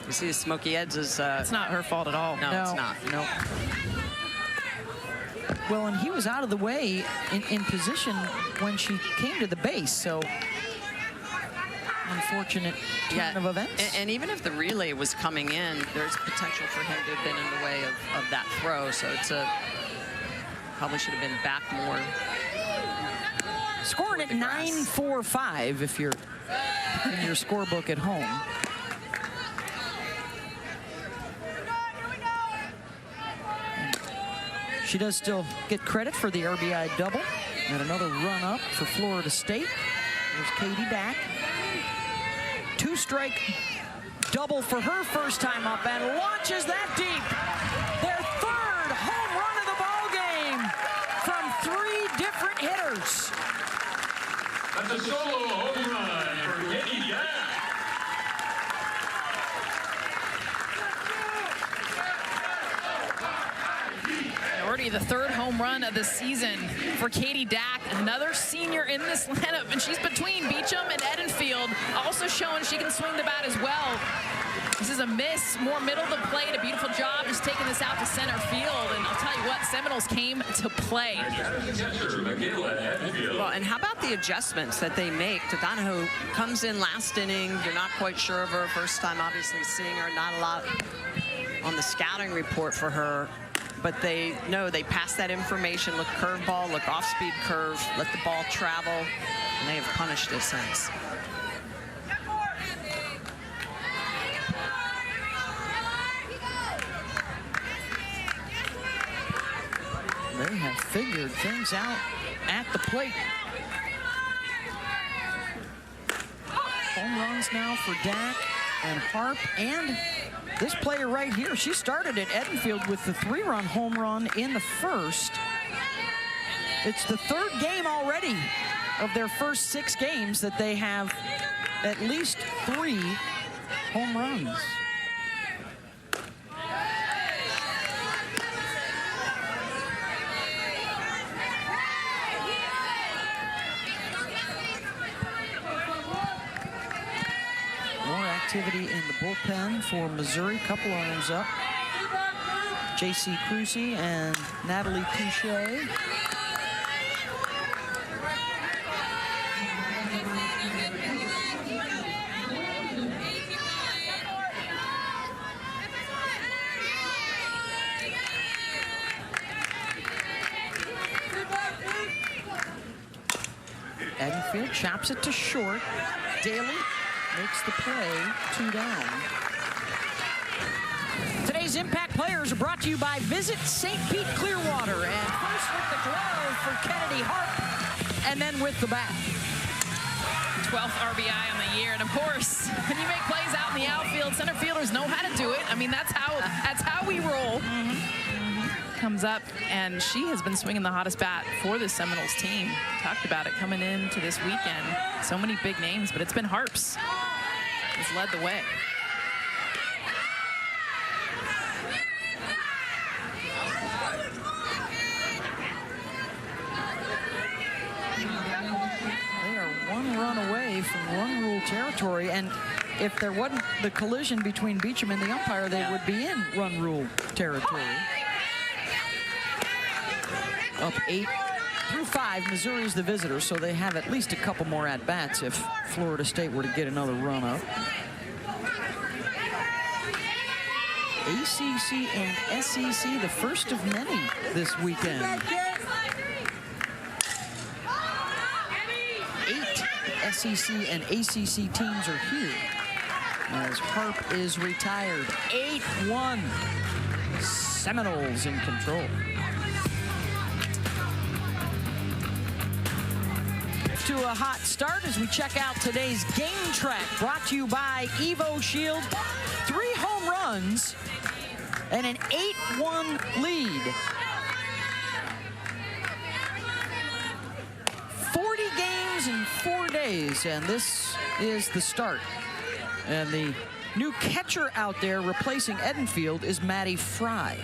S3: you see Smokey Eds is...
S1: it's not her fault at all.
S3: No, it's not.
S2: No. Well, and he was out of the way in position when she came to the base, so unfortunate turn of events.
S3: And even if the relay was coming in, there's potential for him to have been in the way of that throw, so it's probably should have been back more.
S2: Scoring at 9-4-5 if you're in your scorebook at home. She does still get credit for the RBI double. And another run up for Florida State. There's Katie Dack. 2-strike double for her first time up and launches that deep. Their third home run of the ball game from 3 different hitters.
S4: That's a solo home run for Katie Dack.
S1: Already the 3rd home run of the season for Katie Dack, another senior in this lineup, and she's between Beecham and Edenfield, also showing she can swing the bat as well. This is a miss, more middle to plate, a beautiful job just taking this out to center field, and I'll tell you what, Seminoles came to play.
S3: Well, and how about the adjustments that they make? Donahoe comes in last inning, you're not quite sure of her, first time obviously seeing her, not a lot on the scouting report for her. But they know they pass that information, look curveball, look off-speed curve, let the ball travel, and they have punished it since.
S2: They have figured things out at the plate. Home runs now for Dack and Harp, and this player right here, she started at Edenfield with the 3-run home run in the first. It's the 3rd game already of their first 6 games that they have at least 3 home runs. activity in the bullpen for Missouri. Couple arms up. J.C. Crucy and Natalie Touche. Edenfield chops it to short. Daly makes the play, 2 down. Today's Impact Players are brought to you by Visit St. Pete Clearwater. And first with the glove for Kennedy Harp, and then with the bat.
S1: 12th RBI on the year, and of course, when you make plays out in the outfield, center fielders know how to do it. I mean, that's how we roll. Comes up, and she has been swinging the hottest bat for the Seminoles team. Talked about it coming into this weekend. So many big names, but it's been Harps has led the way.
S2: They are 1 run away from run rule territory, and if there wasn't the collision between Beecham and the umpire, they would be in run rule territory. Up 8-5, Missouri's the visitor, so they have at least a couple more at-bats if Florida State were to get another run up. ACC and SEC, the first of many this weekend. 8 SEC and ACC teams are here as Harp is retired. 8-1, Seminoles in control. To a hot start as we check out today's game track, brought to you by Evo Shield. 3 home runs and an 8-1 lead. 40 games in 4 days, and this is the start. And the new catcher out there replacing Edenfield is Maddie Fry.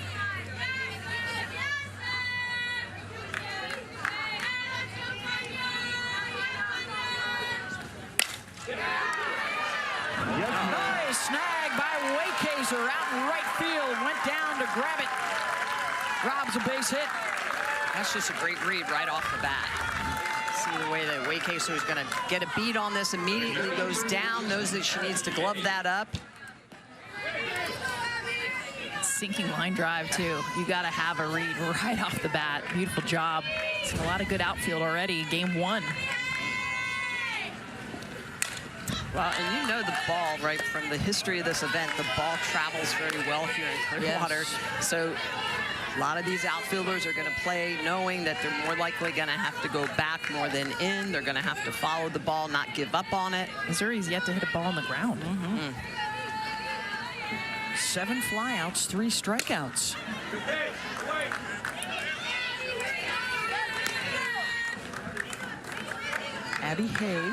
S2: Nice snag by Waycaser out in right field. Went down to grab it. Robs a base hit.
S3: That's just a great read right off the bat. See the way that Waycaser is going to get a beat on this, immediately goes down, knows that she needs to glove that up.
S1: Sinking line drive, too. You got to have a read right off the bat. Beautiful job. Seen a lot of good outfield already. Game 1.
S3: Well, and you know the ball, right, from the history of this event, the ball travels very well here in Clearwater. Yes. So a lot of these outfielders are going to play knowing that they're more likely going to have to go back more than in. They're going to have to follow the ball, not give up on it.
S1: Missouri's yet to hit a ball on the ground.
S2: 7 flyouts, 3 strikeouts. Abby Hay,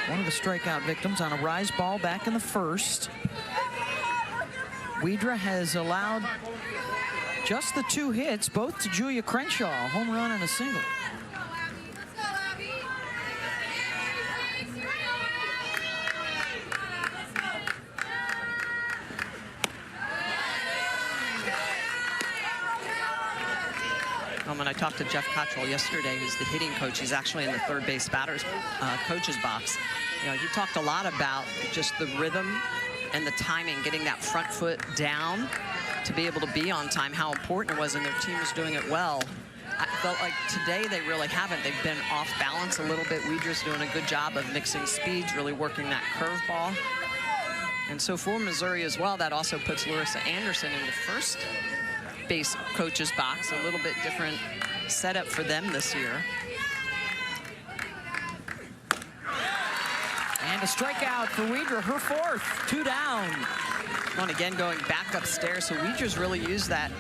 S2: one of the strikeout victims, on a rise ball back in the first. Wedra has allowed just the 2 hits, both to Julia Crenshaw, a home run and a single.
S3: When I talked to Jeff Cottrell yesterday, who's the hitting coach, he's actually in the third base batter's coach's box. You know, he talked a lot about just the rhythm and the timing, getting that front foot down to be able to be on time, how important it was, and their team is doing it well. I felt like today they really haven't. They've been off balance a little bit. Wedra's doing a good job of mixing speeds, really working that curveball. And so for Missouri as well, that also puts Larissa Anderson in the first base coach's box, a little bit different setup for them this year.
S2: And a strikeout for Wedra, her 4th, 2 down.
S3: And again, going back upstairs, so Wedra's really used that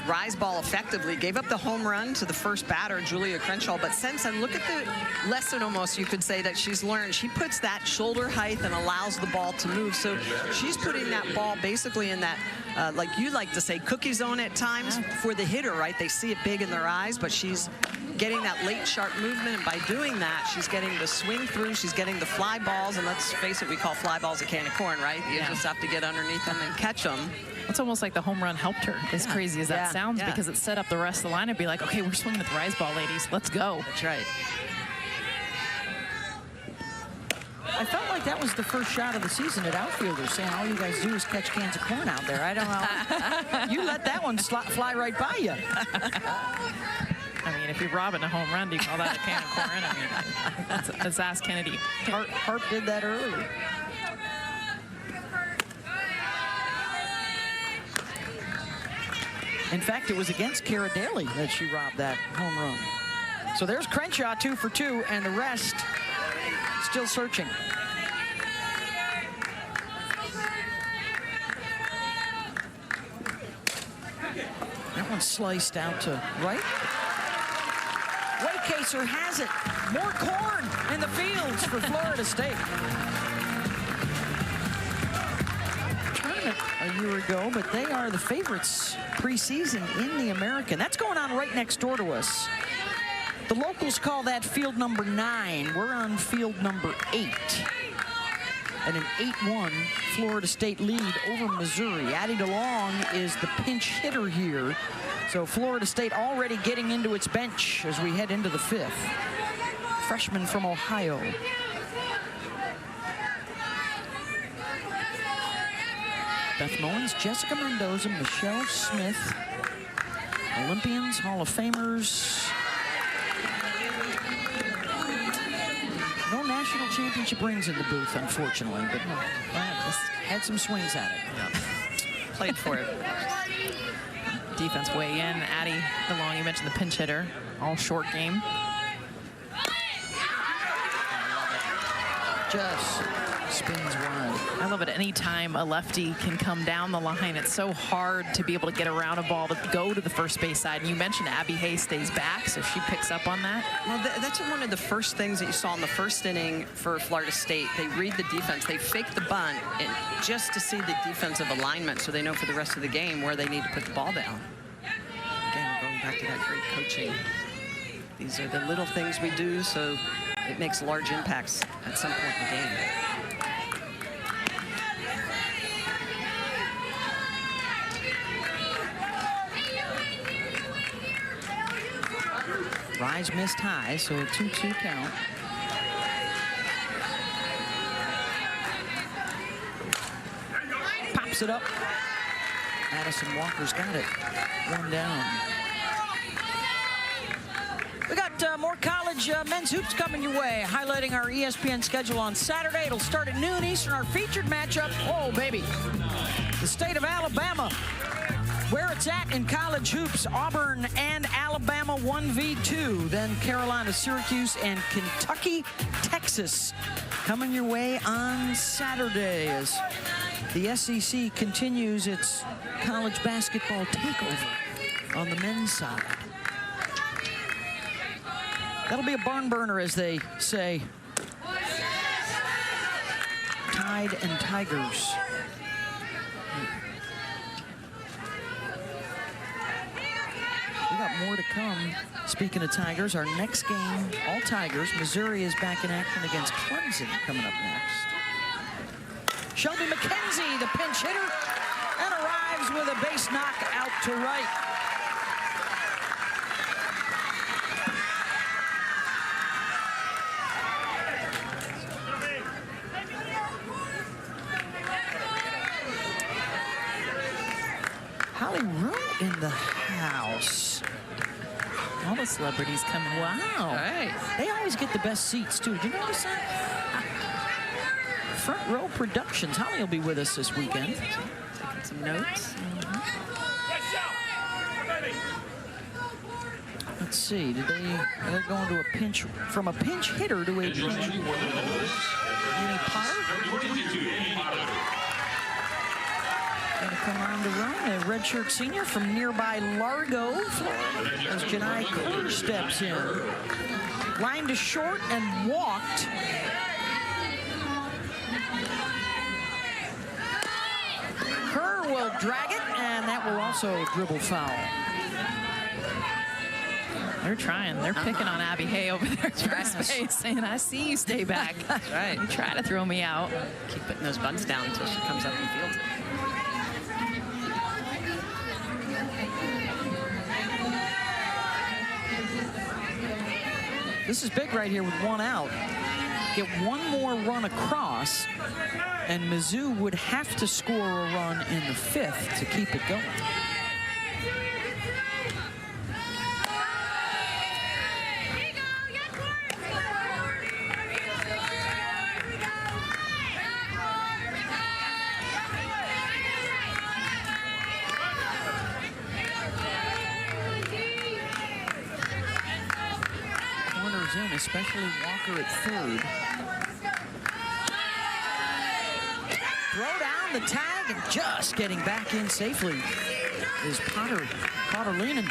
S3: rise ball effectively. Gave up the home run to the first batter, Julia Crenshaw, but since then, look at the lesson almost, you could say, that she's learned. She puts that shoulder height and allows the ball to move. So she's putting that ball basically in that, like you like to say, cookie zone at times for the hitter, right? They see it big in their eyes, but she's getting that late sharp movement. And by doing that, she's getting the swing through, she's getting the fly balls, and let's face it, we call fly balls a can of corn, right? You just have to get underneath them and catch them.
S1: It's almost like the home run helped her, as crazy as that sounds, because it set up the rest of the line and be like, okay, we're swinging at the rise ball, ladies. Let's go.
S3: That's right.
S2: I felt like that was the first shot of the season at outfielders, saying all you guys do is catch cans of corn out there. I don't know. You let that one fly right by you.
S1: I mean, if you're robbing a home run, do you call that a can of corn? I mean, let's ask Kennedy.
S2: Hart did that earlier. In fact, it was against Cara Daly that she robbed that home run. So there's Crenshaw, 2 for 2, and the rest still searching. That one sliced out to right. Waycaser has it. More corn in the fields for Florida State. Tournament a year ago, but they are the favorites preseason in the American. That's going on right next door to us. The locals call that field number 9. We're on field number 8. And an 8-1 Florida State lead over Missouri. Addie DeLong is the pinch hitter here. So Florida State already getting into its bench as we head into the 5th. Freshman from Ohio. Beth Mullins, Jessica Mendoza, Michelle Smith. Olympians, Hall of Famers. No national championship rings in the booth, unfortunately, but just had some swings at it.
S3: Yeah. Played for it.
S1: Defense weigh in. Addie DeLong, you mentioned the pinch hitter. All short game.
S2: Just spins wide.
S1: I love it. Anytime a lefty can come down the line, it's so hard to be able to get around a ball to go to the first base side. And you mentioned Abby Hayes stays back, so she picks up on that.
S3: Well, that's one of the first things that you saw in the first inning for Florida State. They read the defense. They fake the bunt and just to see the defensive alignment so they know for the rest of the game where they need to put the ball down. Again, going back to that great coaching. These are the little things we do, so it makes large impacts at some point in the game.
S2: Rise missed high, so a 2-2 count. Pops it up. Madison Walker's got it. 1 down. We got more college men's hoops coming your way, highlighting our ESPN schedule on Saturday. It'll start at noon Eastern. Our featured matchup, oh, baby, the state of Alabama. Where it's at in college hoops, Auburn and Alabama 1v2. Then Carolina, Syracuse, and Kentucky, Texas coming your way on Saturday as the SEC continues its college basketball takeover on the men's side. That'll be a barn burner, as they say. Tide and Tigers. We got more to come. Speaking of Tigers, our next game, all Tigers. Missouri is back in action against Clemson coming up next. Shelby McKenzie, the pinch hitter, and arrives with a base knock out to right. Holly Rowe in the house.
S1: All the celebrities coming.
S2: Wow.
S3: All right.
S2: They always get the best seats, too. Did you notice that? Front Row Productions. Holly will be with us this weekend.
S3: Taking some notes.
S2: Let's see. They're going to a pinch, from a pinch hitter to a pinch. Any Potter? Going to come on to run, a redshirt senior from nearby Largo, Florida, as Janai Kohler steps in. Lined to short and walked. Kerr will drag it, and that will also dribble foul.
S1: They're trying. They're picking on Abby Hay over there at first base, saying, I see you, stay back.
S3: That's right.
S1: You try to throw me out.
S3: Keep putting those buns down until she comes up and fields it.
S2: This is big right here with 1 out. Get 1 more run across, and Mizzou would have to score a run in the 5th to keep it going. In, especially Walker at 3rd. Throw down the tag and just getting back in safely is Potter leaning.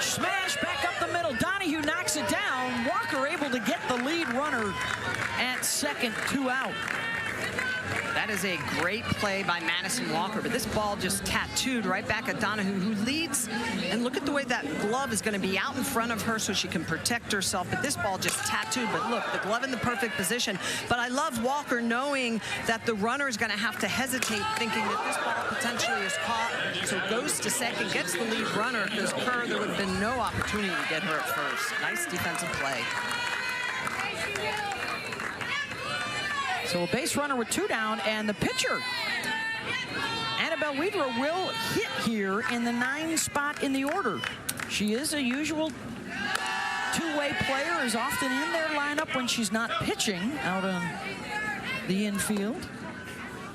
S2: Smash back up the middle. Donahue knocks it down. Walker able to get the lead runner at 2nd, 2 out.
S3: That is a great play by Madison Walker, but this ball just tattooed right back at Donahue, who leads. And look at the way that glove is going to be out in front of her so she can protect herself. But this ball just tattooed. But look, the glove in the perfect position. But I love Walker knowing that the runner is going to have to hesitate, thinking that this ball potentially is caught. So goes to 2nd, gets the lead runner, because Kerr, there would have been no opportunity to get her at 1st. Nice defensive play.
S2: So a base runner with 2 down, and the pitcher, Annabelle Weaver, will hit here in the 9 spot in the order. She is a usual two-way player, is often in their lineup when she's not pitching out on the infield.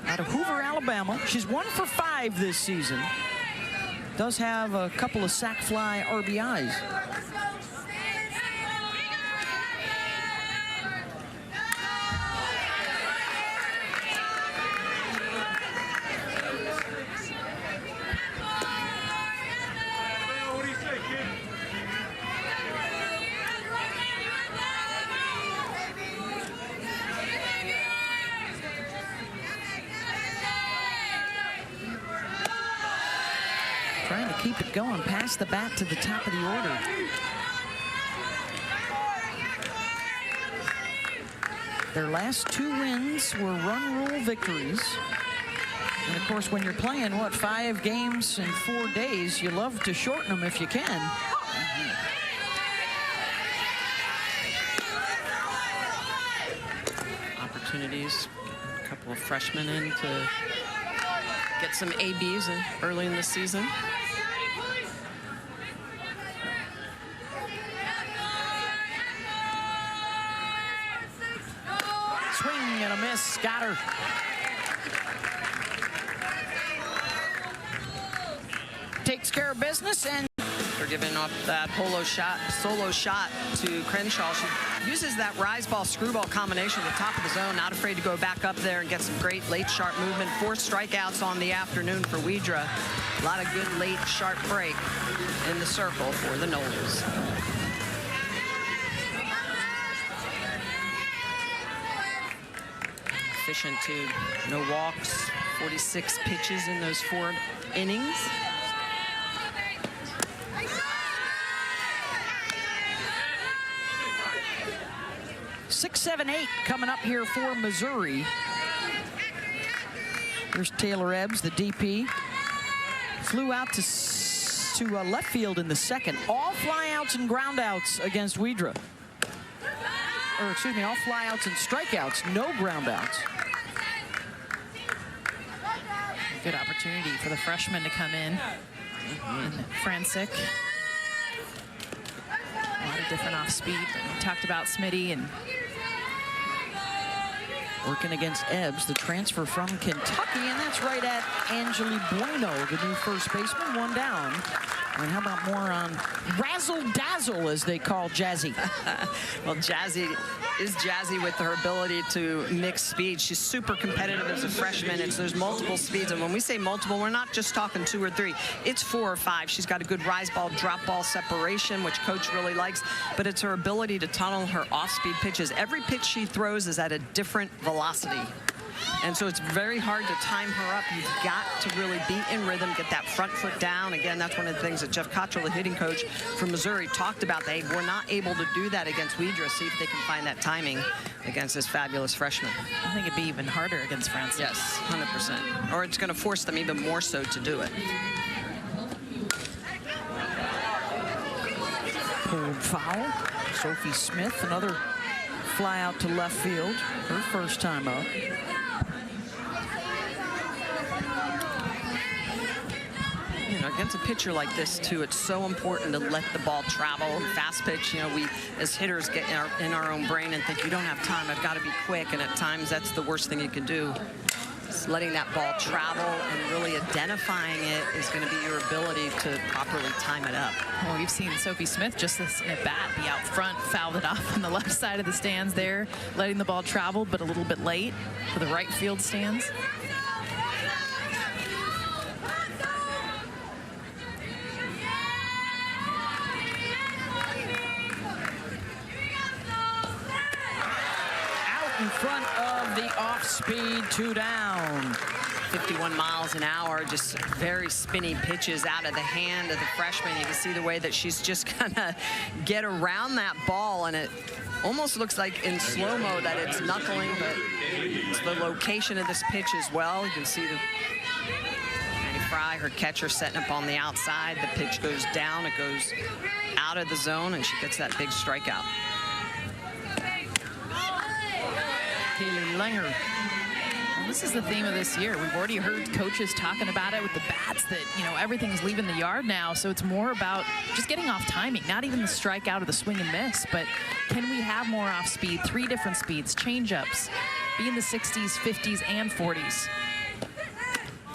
S2: Out of Hoover, Alabama. She's 1 for 5 this season. Does have a couple of sac fly RBIs. Trying to keep it going past the bat to the top of the order. Their last 2 wins were run rule victories. And of course, when you're playing, 5 games in 4 days, you love to shorten them if you can.
S3: Opportunities, a couple of freshmen in to get some ABs early in the season.
S2: Swing and a miss, got her. Takes care of business, and
S3: They're giving up that solo shot to Crenshaw. She uses that rise ball, screwball combination at the top of the zone, not afraid to go back up there and get some great late sharp movement. 4 strikeouts on the afternoon for Weidra. A lot of good late sharp break in the circle for the Noles. Efficient too. No walks, 46 pitches in those 4 innings.
S2: 6, 7, 8 coming up here for Missouri. There's Taylor Ebbs, the DP. Flew out to left field in the 2nd. All flyouts and groundouts against Weidra. Or excuse me, all flyouts and strikeouts, no groundouts.
S1: Good opportunity for the freshman to come in. And Franczyk. A lot of different off speed. We talked about Smitty and
S2: working against Ebbs, the transfer from Kentucky, and that's right at Angeli Bueno, the new first baseman, 1 down. And how about more on razzle dazzle, as they call Jazzy?
S3: Well, Jazzy is Jazzy with her ability to mix speed. She's super competitive as a freshman. There's multiple speeds, and when we say multiple, we're not just talking 2 or 3. It's 4 or 5. She's got a good rise ball, drop ball separation, which coach really likes, but it's her ability to tunnel her off-speed pitches. Every pitch she throws is at a different velocity. And so it's very hard to time her up. You've got to really be in rhythm, get that front foot down. Again, that's one of the things that Jeff Cottrell, the hitting coach from Missouri, talked about. They were not able to do that against Widra. See if they can find that timing against this fabulous freshman.
S1: I think it'd be even harder against France.
S3: Yes, 100%. Or it's going to force them even more so to do it.
S2: Pulled foul. Sophie Smith, another fly out to left field. Her first time up.
S3: You know, against a pitcher like this, too, it's so important to let the ball travel. Fast pitch, you know, we as hitters get in our own brain and think, you don't have time, I've got to be quick. And at times, that's the worst thing you can do. Just letting that ball travel and really identifying it is going to be your ability to properly time it up.
S1: Well, we've seen Sophie Smith just this at bat be out front, fouled it off on the left side of the stands there, letting the ball travel, but a little bit late for the right field stands.
S2: In front of the off-speed, 2 down.
S3: 51 miles an hour, just very spinny pitches out of the hand of the freshman. You can see the way that she's just gonna get around that ball, and it almost looks like in slow-mo that it's knuckling, but it's the location of this pitch as well. You can see the Maddie Fry, her catcher, setting up on the outside. The pitch goes down, it goes out of the zone, and she gets that big strikeout.
S2: Kaylee Langer.
S1: Well, this is the theme of this year. We've already heard coaches talking about it with the bats that, you know, everything's leaving the yard now. So it's more about just getting off timing, not even the strikeout or the swing and miss, but can we have more off speed, 3 different speeds, change-ups, be in the 60s, 50s, and 40s.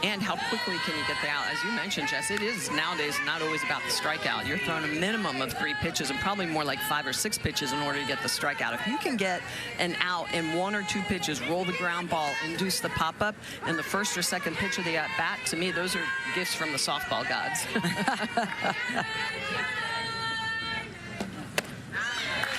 S3: And how quickly can you get the out? As you mentioned, Jess, it is nowadays not always about the strikeout. You're throwing a minimum of 3 pitches and probably more like 5 or 6 pitches in order to get the strikeout. If you can get an out in 1 or 2 pitches, roll the ground ball, induce the pop-up, and the first or second pitch of the at-bat, to me, those are gifts from the softball gods.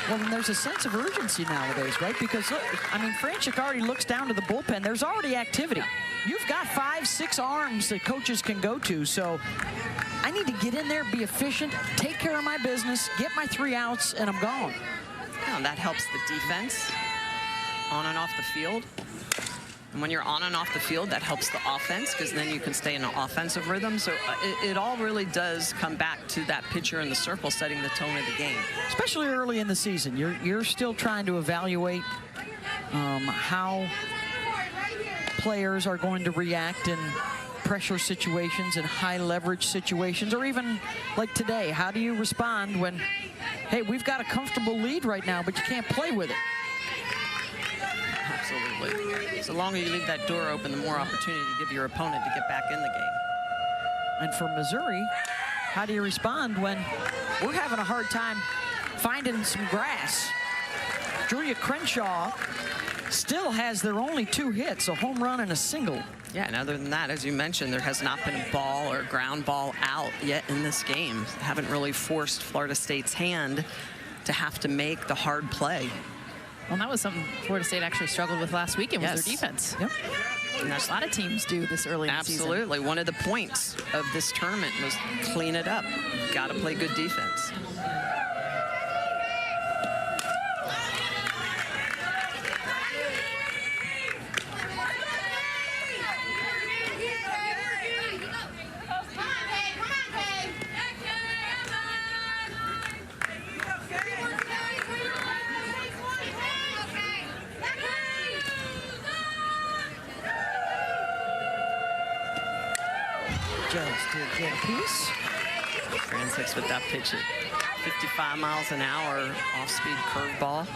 S2: Well, then there's a sense of urgency nowadays, right? Because, look, I mean, Franchik already looks down to the bullpen. There's already activity. You've got 5, 6 arms that coaches can go to. So I need to get in there, be efficient, take care of my business, get my 3 outs, and I'm gone.
S3: Yeah, and that helps the defense on and off the field. And when you're on and off the field, that helps the offense, because then you can stay in an offensive rhythm. So it all really does come back to that pitcher in the circle setting the tone of the game.
S2: Especially early in the season. You're still trying to evaluate how players are going to react in pressure situations and high leverage situations, or even like today. How do you respond when, hey, we've got a comfortable lead right now, but you can't play with it?
S3: Absolutely. So the longer you leave that door open, the more opportunity you give your opponent to get back in the game.
S2: And for Missouri, how do you respond when we're having a hard time finding some grass? Julia Crenshaw still has their only 2 hits, a home run and a single.
S3: Yeah, and other than that, as you mentioned, there has not been a ball or ground ball out yet in this game. Haven't really forced Florida State's hand to have to make the hard play.
S1: Well, that was something Florida State actually struggled with last weekend, was
S3: Yes.
S1: their defense.
S2: Yep.
S1: And that's a lot of teams do this early in the season.
S3: Absolutely. One of the points of this tournament was clean it up. Got to play good defense.
S2: Just did get a piece.
S3: Francis with that pitch at 55 miles an hour off-speed curveball.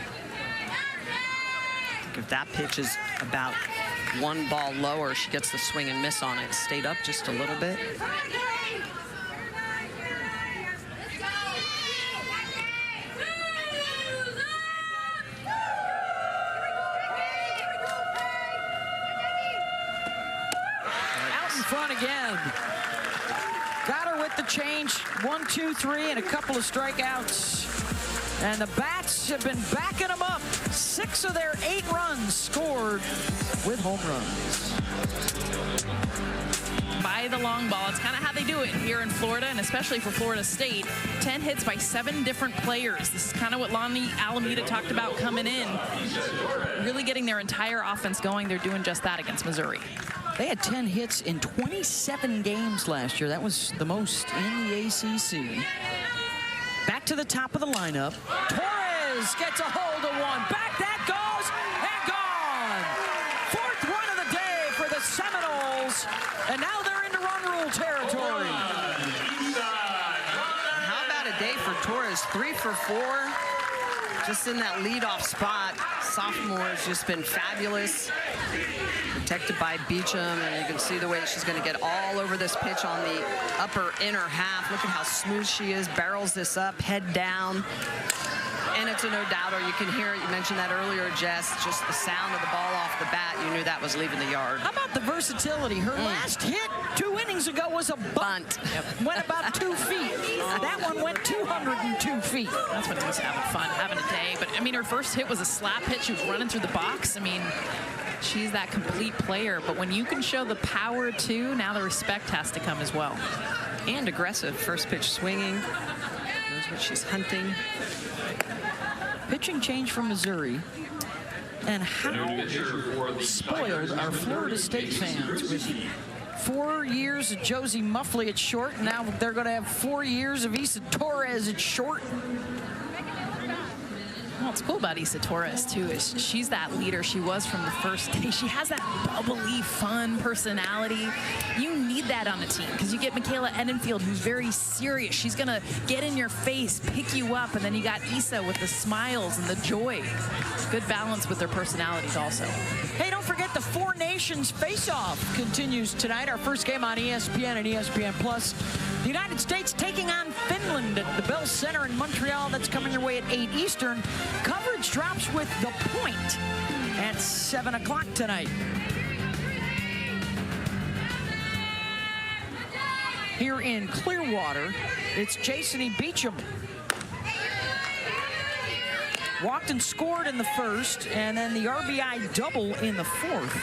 S3: If that pitch is about 1 ball lower, she gets the swing and miss on it. Stayed up just a little bit.
S2: front again. Got her with the change. 1, 2, 3, and a couple of strikeouts. And the Bats have been backing them up. 6 of their 8 runs scored with home runs.
S1: By the long ball, it's kind of how they do it here in Florida, and especially for Florida State. 10 hits by 7 different players. This is kind of what Lonnie Alameda talked about coming in. Really getting their entire offense going. They're doing just that against Missouri.
S2: They had 10 hits in 27 games last year. That was the most in the ACC. Back to the top of the lineup. Torres gets a hold of one. Back that goes and gone. 4th run of the day for the Seminoles. And now they're into run rule territory.
S3: How about a day for Torres? 3 for 4. Just in that leadoff spot. Sophomore has just been fabulous. Protected by Beecham, and you can see the way that she's going to get all over this pitch on the upper inner half. Look at how smooth she is. Barrels this up, head down. And it's a no-doubter. You can hear it. You mentioned that earlier, Jess. Just the sound of the ball off the bat. You knew that was leaving the yard.
S2: How about the versatility? Her last hit 2 innings ago was a bunt. Went about 2 feet. That one went 202 feet.
S1: That's when he's having fun, having a day. But, I mean, her first hit was a slap hit. She was running through the box. I mean, she's that complete player. But when you can show the power, too, now the respect has to come as well.
S3: And aggressive. First pitch swinging. Knows what she's hunting.
S2: Pitching change from Missouri. And how spoiled are Florida State fans with 4 years of Josie Muffley at short. Now they're going to have 4 years of Issa Torres at short.
S1: What's cool about Issa Torres, too, is she's that leader she was from the first day. She has that bubbly, fun personality. You need that on a team because you get Michaela Edenfield, who's very serious. She's going to get in your face, pick you up, and then you got Issa with the smiles and the joy. Good balance with their personalities also.
S2: Hey, don't forget the Four Nations Face-Off continues tonight. Our first game on ESPN and ESPN+. The United States taking on Finland at the Bell Center in Montreal. That's coming your way at 8 Eastern. Coverage drops with The Point at 7 o'clock tonight. Here in Clearwater, it's Jason Beecham. Walked and scored in the first, and then the RBI double in the 4th.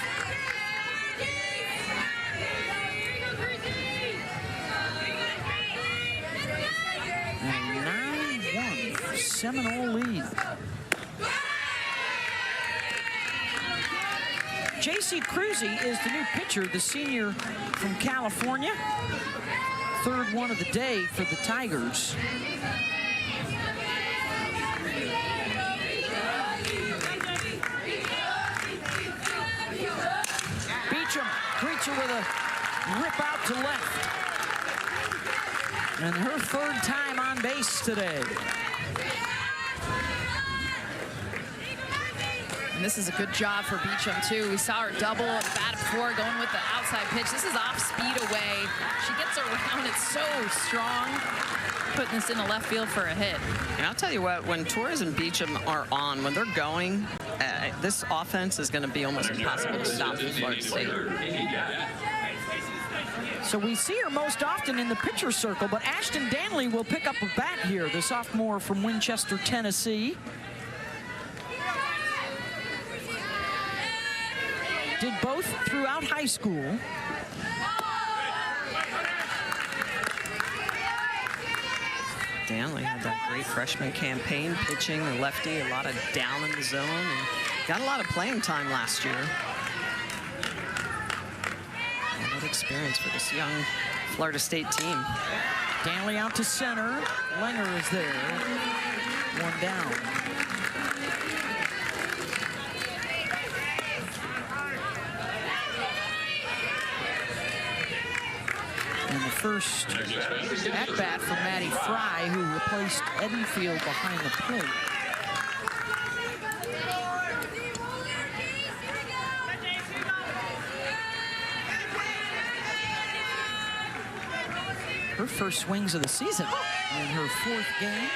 S2: And 9-1 Seminole lead. J.C. Cruzy is the new pitcher, the senior from California. 3rd one of the day for the Tigers. Beecham greets her with a rip out to left. And her 3rd time on base today.
S1: And this is a good job for Beecham, too. We saw her double at the bat before, going with the outside pitch. This is off speed away. She gets around. It's so strong. Putting this in the left field for a hit.
S3: And I'll tell you what, when Torres and Beecham are on, when they're going, this offense is going to be almost impossible to stop for Florida State.
S2: So we see her most often in the pitcher circle, but Ashton Danley will pick up a bat here, the sophomore from Winchester, Tennessee. Did both throughout high school.
S3: Danley had that great freshman campaign, pitching the lefty, a lot of down in the zone, and got a lot of playing time last year. A lot of experience for this young Florida State team.
S2: Danley out to center. Lenger is there. 1 down. And the first at-bat for Maddie Fry, who replaced Edenfield behind the plate. Her first swings of the season in her 4th game.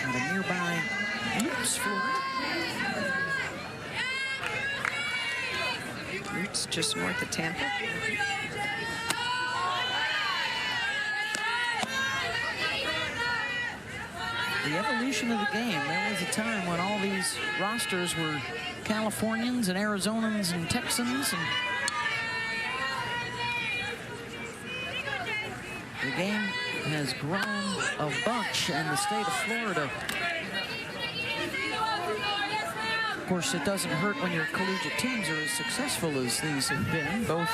S2: And a nearby Oops, Florida
S3: It's just north of Tampa.
S2: The evolution of the game. There was a time when all these rosters were Californians and Arizonans and Texans, and the game has grown a bunch in the state of Florida. Of course, it doesn't hurt when your collegiate teams are as successful as these have been. Both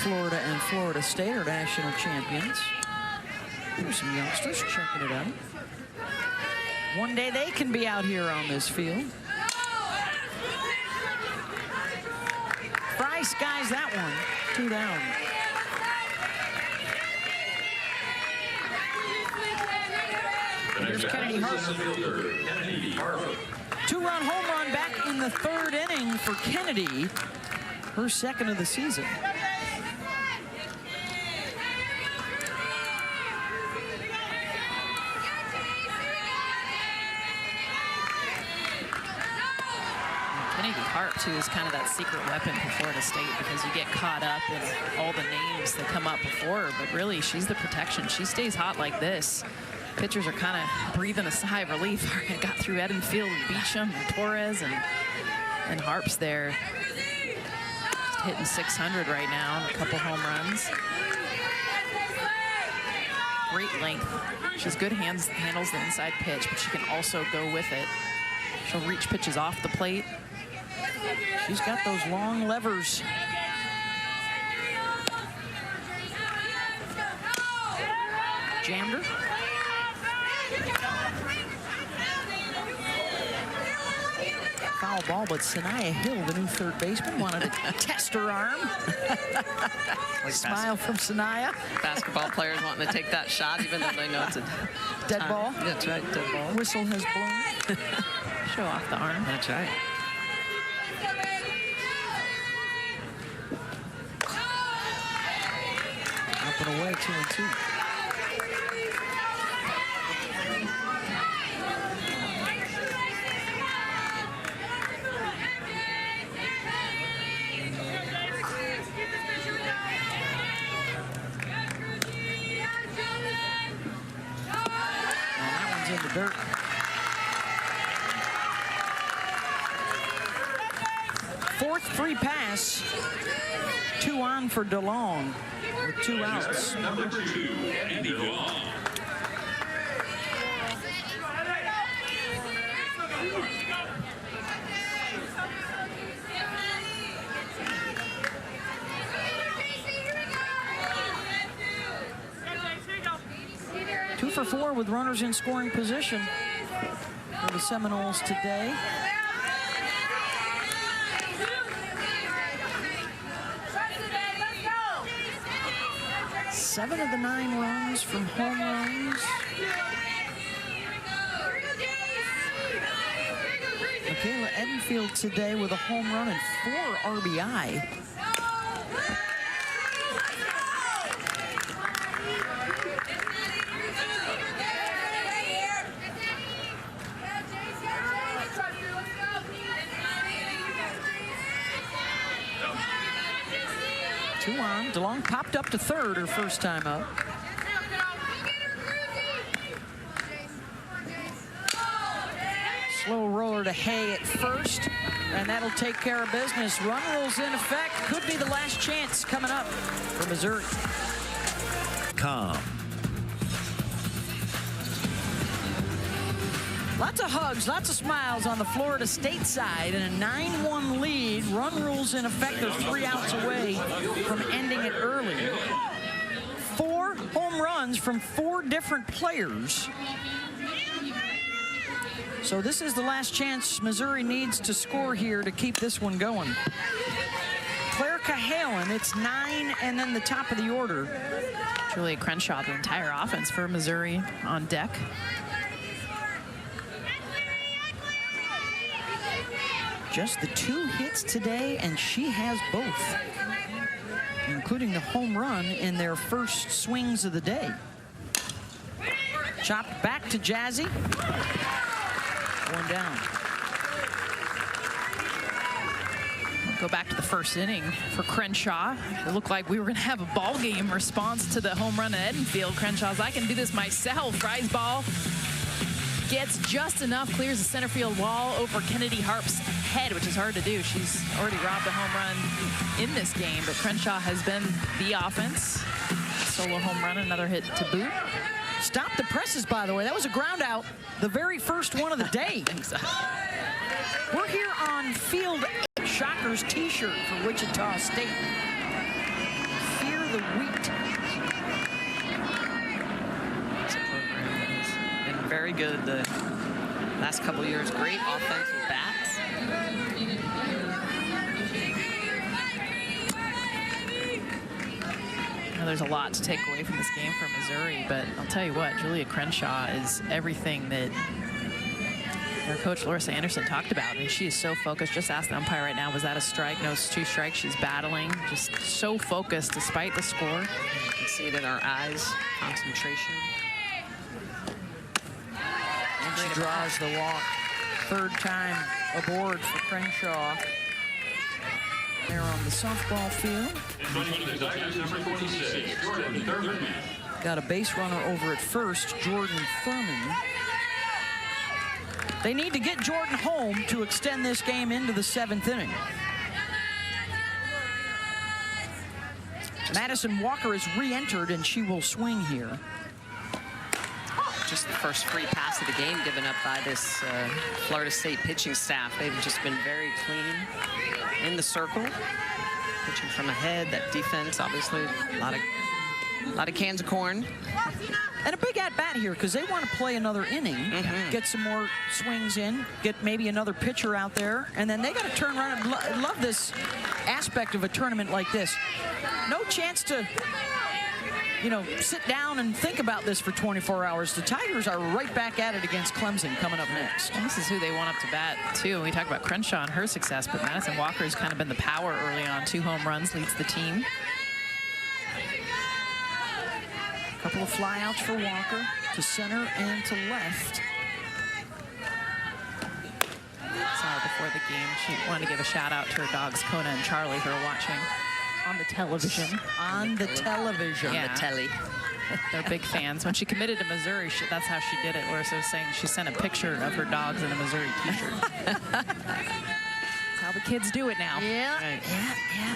S2: Florida and Florida State are national champions. There's some youngsters checking it out. One day they can be out here on this field. Fry skies that one. 2 down. Here's Kennedy Harper. 2-run home run back in the 3rd inning for Kennedy. Her 2nd of the season.
S1: Kennedy Harp, too, is kind of that secret weapon for Florida State because you get caught up in all the names that come up before her, but really, she's the protection. She stays hot like this. Pitchers are kind of breathing a sigh of relief. Got through Edenfield and Beecham and Torres, and Harp's there. Just hitting 600 right now, a couple home runs. Great length. She has good hands, handles the inside pitch, but she can also go with it. She'll reach pitches off the plate.
S2: She's got those long levers. Jammed her. Foul ball, but Sanaya Hill, the new 3rd baseman, wanted to test her arm.
S3: Like
S2: Smile from Sanaya.
S3: Basketball players wanting to take that shot, even though they know it's a
S2: Dead ball.
S3: That's right, dead ball.
S2: Whistle has blown.
S1: Show off the arm.
S3: That's right.
S2: Up and away, 2-2. In the dirt. Fourth free pass. 2 on for DeLong with 2 outs.
S4: Number 2, Andy Long.
S2: Two for 4 with runners in scoring position for the Seminoles today. Seven of the 9 runs from home runs. Michaela Edenfield today with a home run and 4 RBI. DeLong popped up to 3rd her first time up. Slow roller to Hay at first, and that'll take care of business. Run rules in effect. Could be the last chance coming up for Missouri. Lots of hugs, lots of smiles on the Florida State side, and a 9-1 lead. Run rules in effect. They're 3 outs away from ending it early. 4 home runs from 4 different players. So this is the last chance Missouri needs to score here to keep this one going. Claire Cahalan, it's 9 and then the top of the order.
S1: Julia Crenshaw, the entire offense for Missouri on deck.
S2: Just the 2 hits today, and she has both, including the home run in their first swings of the day. Chopped back to Jazzy. 1 down.
S1: Go back to the first inning for Crenshaw. It looked like we were going to have a ball game response to the home run at Edenfield. Crenshaw's, I can do this myself. Rise ball gets just enough, clears the center field wall over Kennedy Harp's head, which is hard to do. She's already robbed a home run in this game, but Crenshaw has been the offense. Solo home run, another hit to boot.
S2: Stop the presses, by the way. That was a ground out, the very first one of the day.
S1: Exactly.
S2: We're here on Field 8, Shockers t-shirt for Wichita State. Fear the wheat.
S3: It's a program that has been very good the last couple of years. Great offensive bats.
S1: Now, there's a lot to take away from this game for Missouri, but I'll tell you what, Julia Crenshaw is everything that their coach Larissa Anderson talked about. I mean, she is so focused. Just ask the umpire right now, was that a strike? No, it's 2 strikes. She's battling, just so focused despite the score.
S3: You can see it in her eyes, concentration.
S2: And she draws the walk. Third time aboard for Crenshaw. They're on the softball field.
S4: The Tigers, number 26, Jordan Thurman.
S2: Got a base runner over at first, Jordan Thurman. They need to get Jordan home to extend this game into the 7th inning. Madison Walker is re-entered, and she will swing here.
S3: Just the first free pass of the game given up by this Florida State pitching staff. They've just been very clean in the circle. Pitching from ahead, that defense, obviously, a lot of cans of corn.
S2: And a big at-bat here because they want to play another inning, get some more swings in, get maybe another pitcher out there, and then they got to turn around. And love this aspect of a tournament like this. No chance to, you know, sit down and think about this for 24 hours. The Tigers are right back at it against Clemson coming up next.
S1: And this is who they want up to bat, too. We talked about Crenshaw and her success, but Madison Walker has kind of been the power early on. 2 home runs, leads the team.
S2: A couple of flyouts for Walker to center and to left.
S1: Saw her before the game. She wanted to give a shout out to her dogs, Kona and Charlie, who are watching on the television.
S2: On the television.
S1: Yeah.
S3: The telly.
S1: They're big fans. When she committed to Missouri, that's how she did it. Larissa was saying she sent a picture of her dogs in a Missouri t-shirt. That's how the kids do it now.
S2: Yeah,
S1: Right.
S2: yeah.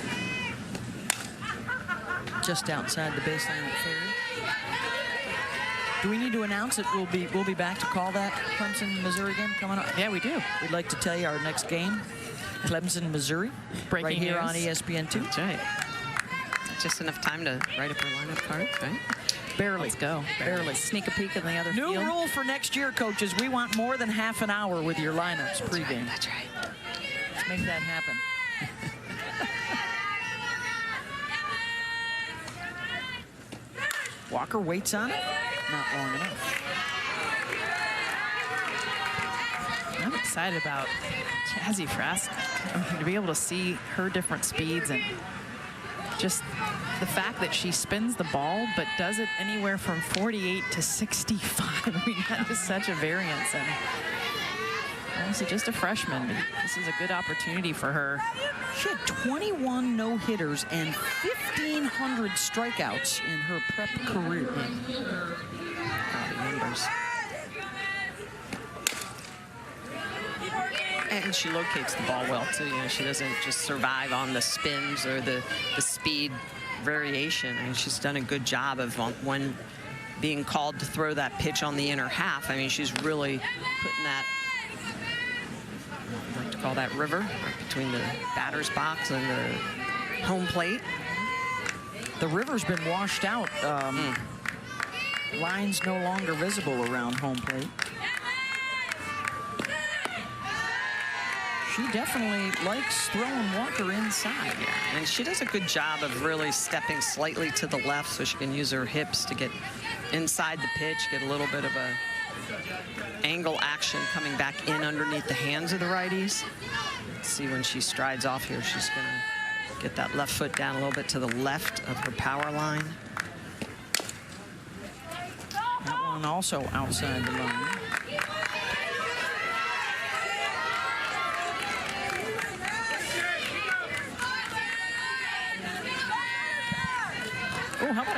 S2: Just outside the baseline at third. Do we need to announce it? We'll be back to call that Clemson-Missouri game coming up?
S1: Yeah, we do.
S2: We'd like to tell you our next game, Clemson-Missouri, right here
S1: news.
S2: on ESPN2.
S3: That's right. Just enough time to write up your lineup cards, right?
S2: Barely.
S1: Let's go.
S2: Barely.
S1: Sneak a peek in the other
S2: New
S1: field.
S2: rule for next year, coaches. We want more than half an hour with your lineups pregame.
S3: That's right.
S2: Let's make that happen. Walker waits on it. Not long enough.
S1: I'm excited about Jazzy Frask. I mean, to be able to see her different speeds and just the fact that she spins the ball but does it anywhere from 48 to 65. I mean, that is such a variance. And obviously just a freshman, but this is a good opportunity for her.
S2: She had 21 no-hitters and 1,500 strikeouts in her prep career.
S3: Numbers. And she locates the ball well too. You know, she doesn't just survive on the spins or the speed variation. I mean, she's done a good job of when being called to throw that pitch on the inner half. I mean, she's really putting that, I like to call that river, right between the batter's box and the home plate.
S2: The river's been washed out. Lines no longer visible around home plate. She definitely likes throwing Walker inside.
S3: Yeah, and she does a good job of really stepping slightly to the left so she can use her hips to get inside the pitch, get a little bit of a angle action coming back in underneath the hands of the righties. Let's see when she strides off here, she's gonna get that left foot down a little bit to the left of her power line.
S2: That one also outside the line.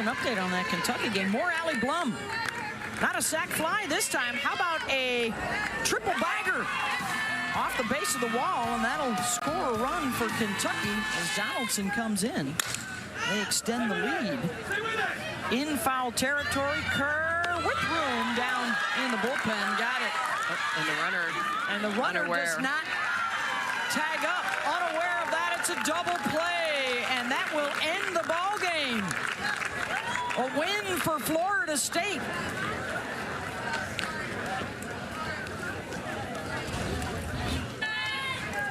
S2: an update on that Kentucky game. More Allie Blum. Not a sack fly this time. How about a triple bagger off the base of the wall, and that'll score a run for Kentucky as Donaldson comes in. They extend the lead. In foul territory, Kerr with room down in the bullpen. Got it.
S3: And the runner
S2: unaware. Does not tag up. Unaware of that, it's a double play, and that will end the ball game. A win for Florida State.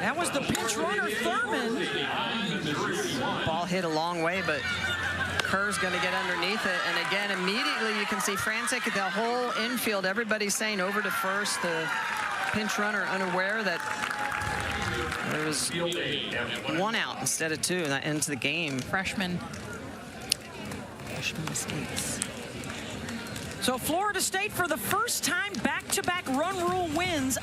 S2: That was the pinch runner, Thurman.
S3: Ball hit a long way, but Kerr's going to get underneath it. And again, immediately you can see frantic, the whole infield, everybody's saying over to first. The pinch runner unaware that there was one out instead of two, and that ends the game.
S1: Freshman mistakes.
S2: So Florida State, for the first time, back-to-back run rule wins.